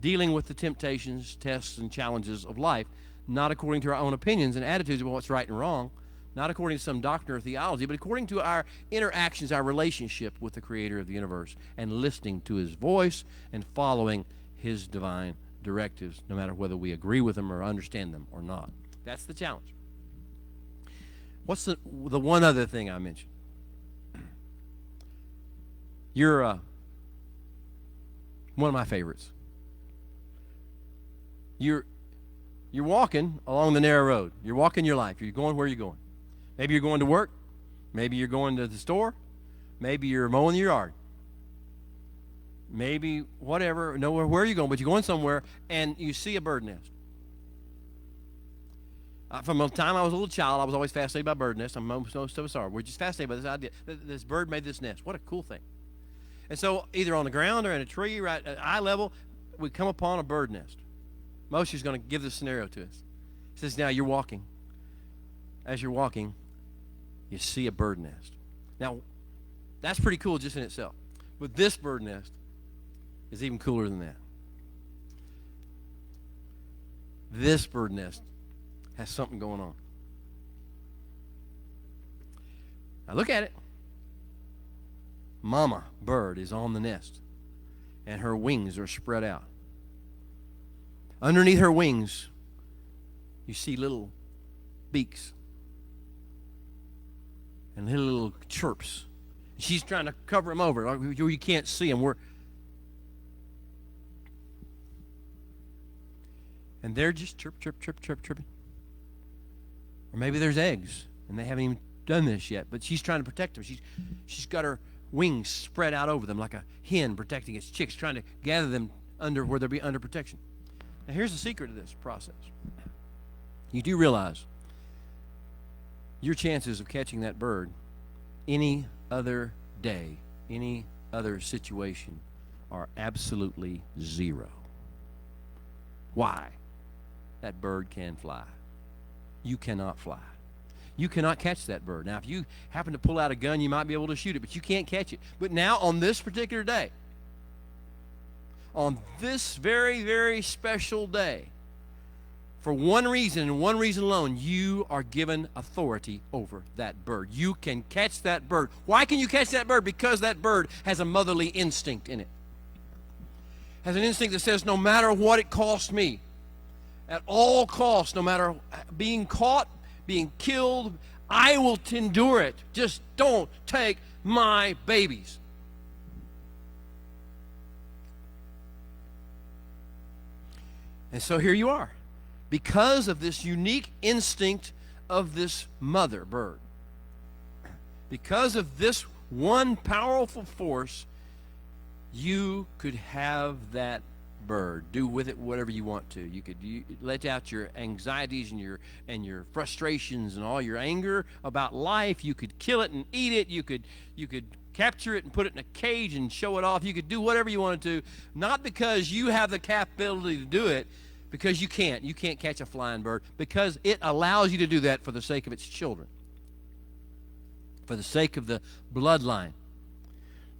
dealing with the temptations, tests, and challenges of life, not according to our own opinions and attitudes about what's right and wrong, not according to some doctrine or theology, but according to our interactions, our relationship with the Creator of the universe, and listening to His voice and following His divine directives, no matter whether we agree with them or understand them or not. That's the challenge. What's the one other thing I mentioned? You're one of my favorites. You're walking along the narrow road. You're walking your life. You're going where you're going. Maybe you're going to work. Maybe you're going to the store. Maybe you're mowing your yard. Maybe whatever, nowhere where you're going, but you're going somewhere and you see a bird nest. From the time I was a little child, I was always fascinated by bird nests. Most of us are. We're just fascinated by this idea. This bird made this nest. What a cool thing. And so either on the ground or in a tree right at eye level, we come upon a bird nest. Moshe's going to give this scenario to us. He says, now you're walking. As you're walking, you see a bird nest. Now, that's pretty cool just in itself. But this bird nest is even cooler than that. This bird nest has something going on. Now look at it. Mama bird is on the nest, and her wings are spread out. Underneath her wings, you see little beaks and little chirps. She's trying to cover them over. You can't see them. And they're just chirp, chirp, chirp, chirp, chirping. Or maybe there's eggs, and they haven't even done this yet, but she's trying to protect them. She's got her wings spread out over them like a hen protecting its chicks, trying to gather them where they'll be under protection. Now here's the secret of this process. You do realize your chances of catching that bird any other day, any other situation, are absolutely zero. Why? That bird can fly. You cannot fly. You cannot catch that bird. Now, if you happen to pull out a gun, you might be able to shoot it, but you can't catch it. But now, on this particular day, on this very, very special day, for one reason and one reason alone, you are given authority over that bird. You can catch that bird. Why can you catch that bird? Because that bird has a motherly instinct in it. Has an instinct that says, no matter what it costs me, at all costs, no matter being caught, being killed, I will endure it. Just don't take my babies. And so here you are. because of this unique instinct of this mother bird. Because of this one powerful force, you could have that bird. Do with it whatever you want to. You could let out your anxieties and your frustrations and all your anger about life. You could kill it and eat it. You could capture it and put it in a cage and show it off. You could do whatever you wanted to, not because you have the capability to do it, because you can't. You can't catch a flying bird, because it allows you to do that for the sake of its children, for the sake of the bloodline,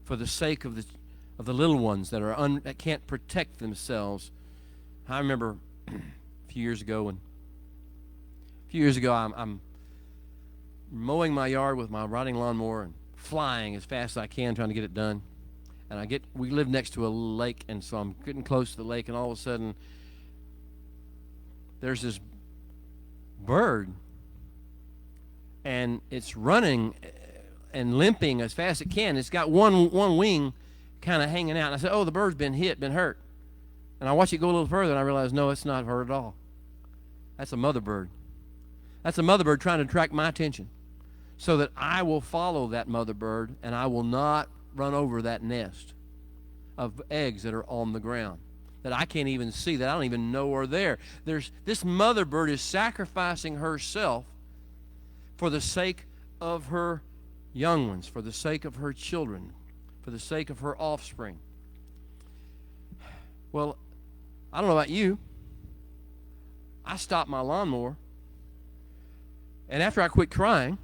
for the sake of the little ones that can't protect themselves. I remember a few years ago I'm mowing my yard with my riding lawnmower and flying as fast as I can, trying to get it done. And we live next to a lake, and so I'm getting close to the lake, and all of a sudden there's this bird, and it's running and limping as fast as it can. It's got one wing kind of hanging out. And I said, oh, the bird's been hurt. And I watch it go a little further, and I realize, no, it's not hurt at all. That's a mother bird. That's a mother bird trying to attract my attention so that I will follow that mother bird, and I will not run over that nest of eggs that are on the ground that I can't even see, that I don't even know are there. This mother bird is sacrificing herself for the sake of her young ones, for the sake of her children, for the sake of her offspring. Well, I don't know about you. I stopped my lawnmower, and after I quit crying,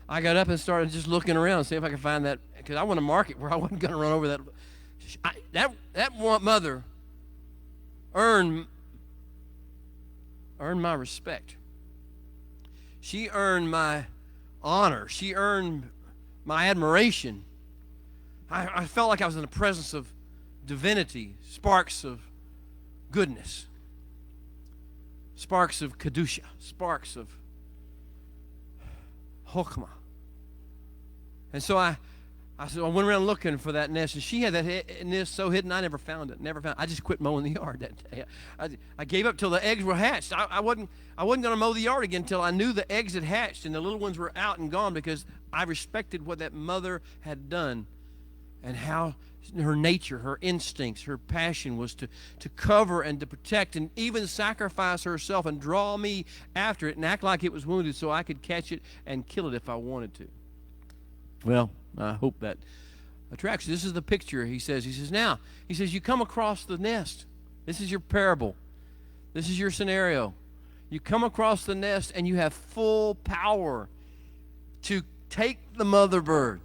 I got up and started just looking around to see if I could find that, because I want to mark it where I wasn't going to run over that. That one mother earned my respect. She earned my honor. She earned my admiration. I felt like I was in the presence of divinity, sparks of goodness, sparks of kedusha, sparks of chokmah. And so I went around looking for that nest, and she had that nest so hidden I never found it. I just quit mowing the yard that day. I gave up till the eggs were hatched. I wasn't going to mow the yard again until I knew the eggs had hatched and the little ones were out and gone, because I respected what that mother had done and how her nature, her instincts, her passion was to cover and to protect and even sacrifice herself and draw me after it and act like it was wounded so I could catch it and kill it if I wanted to. Well, I hope that attracts you. This is the picture, he says. You come across the nest. This is your parable. This is your scenario. You come across the nest and you have full power to take the mother bird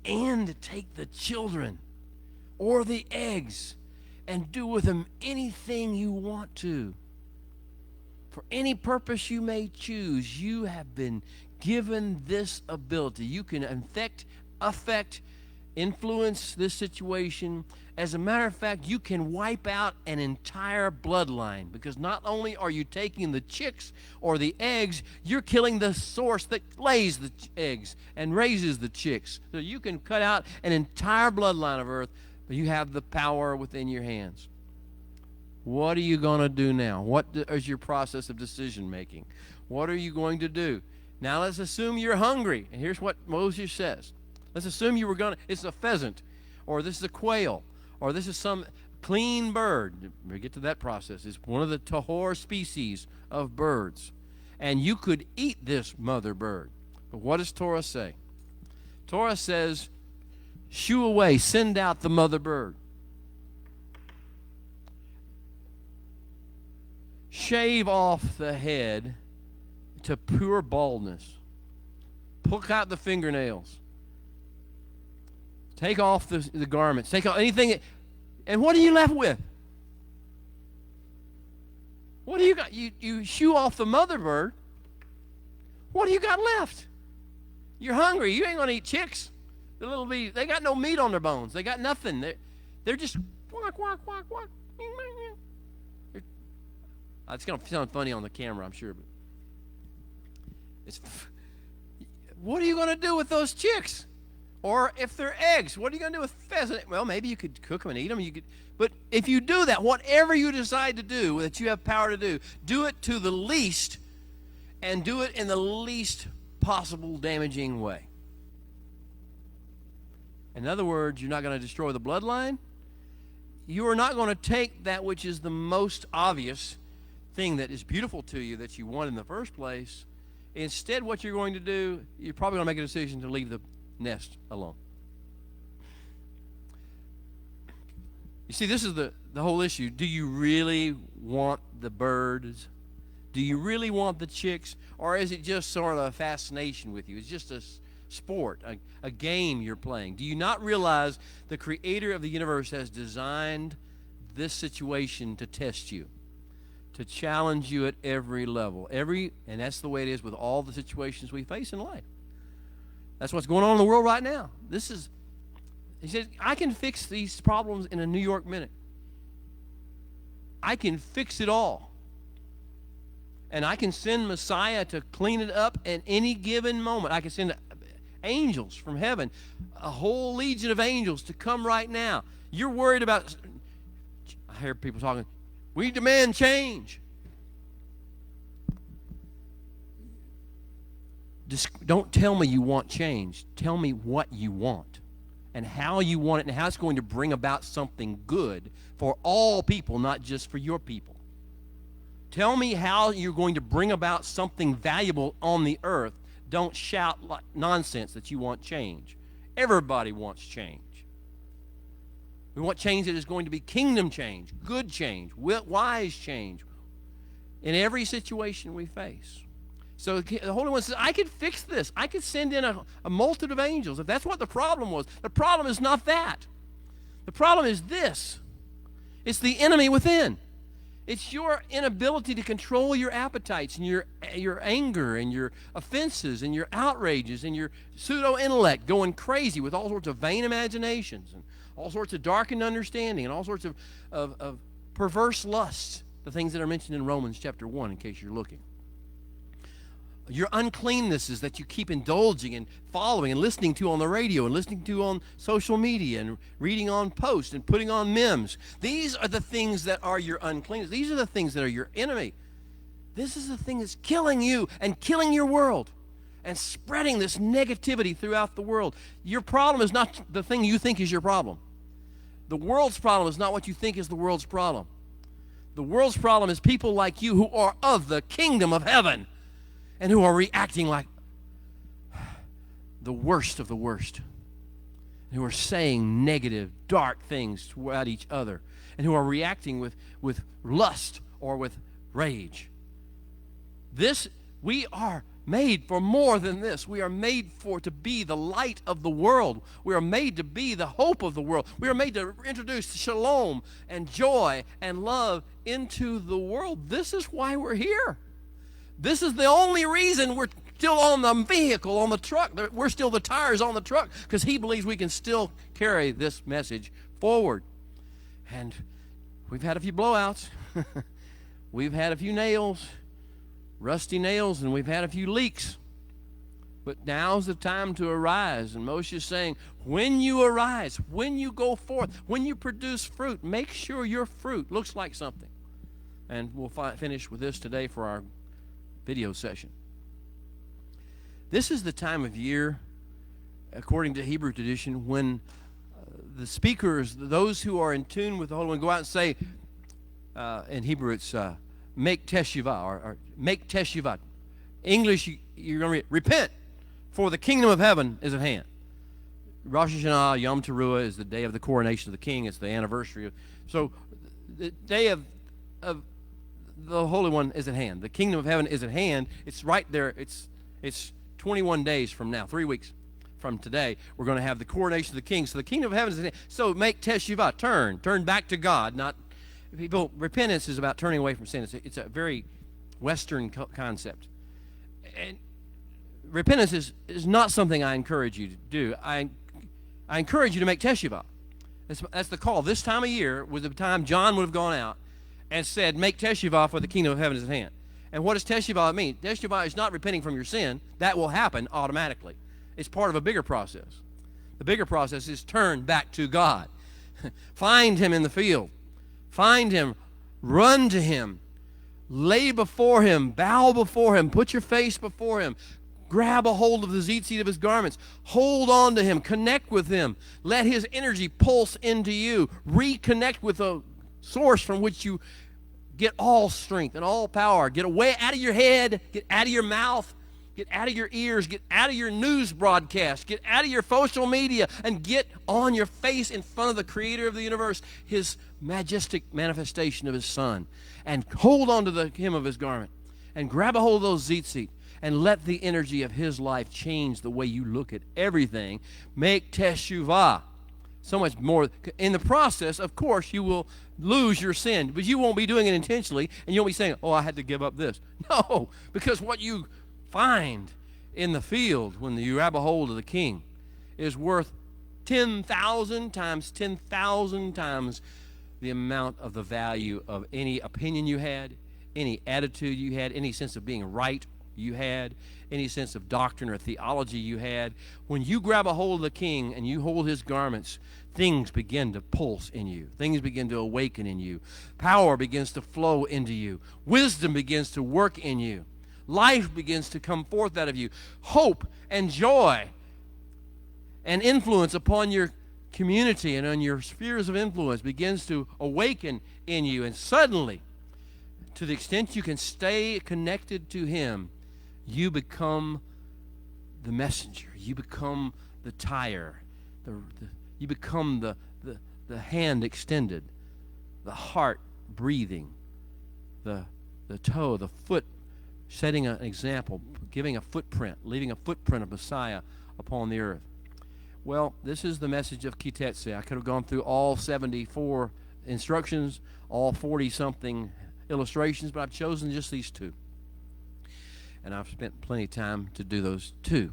and to take the children or the eggs and do with them anything you want to. For any purpose you may choose, you have been given this ability. You can affect, influence this situation. As a matter of fact, you can wipe out an entire bloodline, because not only are you taking the chicks or the eggs, you're killing the source that lays the eggs and raises the chicks. So you can cut out an entire bloodline of earth, but you have the power within your hands. What are you going to do now? What is your process of decision making? What are you going to do? Now let's assume you're hungry. And here's what Moses says. Let's assume it's a pheasant, or this is a quail, or this is some clean bird. We get to that process. It's one of the tahor species of birds. And you could eat this mother bird. But what does Torah say? Torah says, shoo away, send out the mother bird. Shave off the head to pure baldness. Pluck out the fingernails. Take off the garments. Take off anything. And what are you left with? What do you got? You shoo off the mother bird. What do you got left? You're hungry. You ain't going to eat chicks. The little bees, they got no meat on their bones. They got nothing. They're just quack, quack, quack, quack. It's going to sound funny on the camera, I'm sure. But what are you going to do with those chicks? Or if they're eggs, what are you going to do with pheasant? Well, maybe you could cook them and eat them. But if you do that, whatever you decide to do that you have power to do it to the least, and do it in the least possible damaging way. In other words, you're not going to destroy the bloodline. You are not going to take that which is the most obvious thing that is beautiful to you that you want in the first place. Instead, what you're going to do, you're probably going to make a decision to leave the nest alone. You see, this is the whole issue. Do you really want the birds? Do you really want the chicks? Or is it just sort of a fascination with you? It's just a sport, a game you're playing. Do you not realize the creator of the universe has designed this situation to test you, to challenge you at every level? And that's the way it is with all the situations we face in life. That's what's going on in the world right now. He said, I can fix these problems in a New York minute. I can fix it all. And I can send Messiah to clean it up at any given moment. I can send angels from heaven, a whole legion of angels to come right now. You're worried about, I hear people talking, we demand change. Just don't tell me you want change. Tell me what you want and how you want it and how it's going to bring about something good for all people, not just for your people. Tell me how you're going to bring about something valuable on the earth. Don't shout like nonsense that you want change. Everybody wants change. We want change that is going to be kingdom change, good change, wise change in every situation we face. So the Holy One says, I could fix this. I could send in a multitude of angels if that's what the problem was. The problem is not that. The problem is this. It's the enemy within. It's your inability to control your appetites and your anger and your offenses and your outrages and your pseudo-intellect going crazy with all sorts of vain imaginations and all sorts of darkened understanding and all sorts of perverse lusts, the things that are mentioned in Romans chapter 1, in case you're looking. Your uncleannesses that you keep indulging and following and listening to on the radio and listening to on social media and reading on posts and putting on memes. These are the things that are your uncleanness. These are the things that are your enemy. This is the thing that's killing you and killing your world and spreading this negativity throughout the world. Your problem is not the thing you think is your problem. The world's problem is not what you think is the world's problem. The world's problem is people like you who are of the kingdom of heaven and who are reacting like the worst of the worst, and who are saying negative, dark things toward each other, and who are reacting with lust or with rage. We are made for more than this. We are made to be the light of the world. We are made to be the hope of the world. We are made to introduce shalom and joy and love into the world. This is why we're here. This is the only reason we're still on the vehicle, on the truck. We're still the tires on the truck, because he believes we can still carry this message forward. And we've had a few blowouts. We've had a few nails, rusty nails, and we've had a few leaks. But now's the time to arise. And Moshe is saying, when you arise, when you go forth, when you produce fruit, make sure your fruit looks like something. And we'll finish with this today for our video session. This is the time of year, according to Hebrew tradition, when the speakers, those who are in tune with the Holy One, go out and say, in Hebrew it's make teshuvah, or make teshuvah. English, you're going to read, repent, for the kingdom of heaven is at hand. Rosh Hashanah, Yom Teruah is the day of the coronation of the king. It's the anniversary. So the day of the Holy One is at hand. The kingdom of heaven is at hand. It's right there. It's 21 days from now, 3 weeks from today. We're going to have the coronation of the king. So the kingdom of heaven is at hand. So make teshuvah, turn back to God. Not people. Repentance is about turning away from sin. It's a very Western concept. And repentance is not something I encourage you to do. I encourage you to make teshuvah. That's the call. This time of year was the time John would have gone out and said, make teshuvah, for the kingdom of heaven is at hand. And what does teshuvah mean? Teshuvah is not repenting from your sin. That will happen automatically. It's part of a bigger process. The bigger process is turn back to God. Find him in the field. Find him. Run to him. Lay before him. Bow before him. Put your face before him. Grab a hold of the tzitzit of his garments. Hold on to him. Connect with him. Let his energy pulse into you. Reconnect with a source from which you get all strength and all power. Get away out of your head. Get out of your mouth. Get out of your ears. Get out of your news broadcast. Get out of your social media and get on your face in front of the creator of the universe, his majestic manifestation of his son. And hold on to the hem of his garment. And grab a hold of those tzitzit. And let the energy of his life change the way you look at everything. Make teshuvah. So much more. In the process, of course, you will lose your sin. But you won't be doing it intentionally. And you won't be saying, oh, I had to give up this. No, because what you find in the field when you grab a hold of the king is worth 10,000 times 10,000 times the amount of the value of any opinion you had, any attitude you had, any sense of being right you had, any sense of doctrine or theology you had. When you grab a hold of the king and you hold his garments, things begin to pulse in you. Things begin to awaken in you. Power begins to flow into you. Wisdom begins to work in you. Life begins to come forth out of you. Hope and joy and influence upon your community and on your spheres of influence begins to awaken in you. And suddenly, to the extent you can stay connected to him, you become the messenger. You become the tire. You become the hand extended, the heart breathing, the toe, the foot setting an example, giving a footprint, leaving a footprint of Messiah upon the earth. Well, this is the message of Tetze. I could have gone through all 74 instructions, all 40-something illustrations, but I've chosen just these two. And I've spent plenty of time to do those two.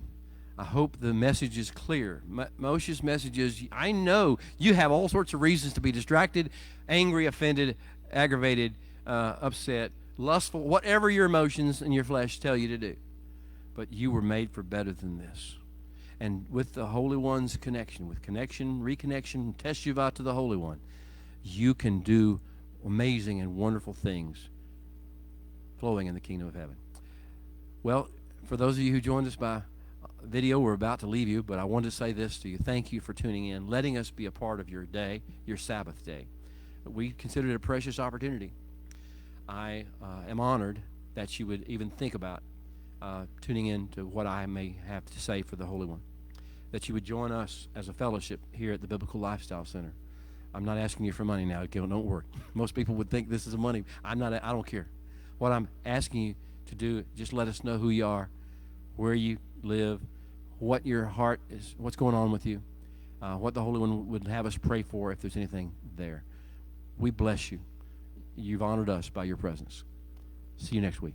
I hope the message is clear. Moshe's message is, I know you have all sorts of reasons to be distracted, angry, offended, aggravated, upset, lustful, whatever your emotions and your flesh tell you to do. But you were made for better than this. And with the Holy One's connection, with connection, reconnection, teshuvah to the Holy One, you can do amazing and wonderful things flowing in the kingdom of heaven. Well, for those of you who joined us by video, we're about to leave you, but I wanted to say this to you. Thank you for tuning in, letting us be a part of your day, your Sabbath day. We consider it a precious opportunity. I am honored that you would even think about tuning in to what I may have to say for the Holy One, that you would join us as a fellowship here at the Biblical Lifestyle Center. I'm not asking you for money now. Don't worry. Most people would think this is a money. I don't care. What I'm asking you to do, just let us know who you are, where you live, what your heart is, what's going on with you, what the Holy One would have us pray for if there's anything there. We bless you. You've honored us by your presence. See you next week.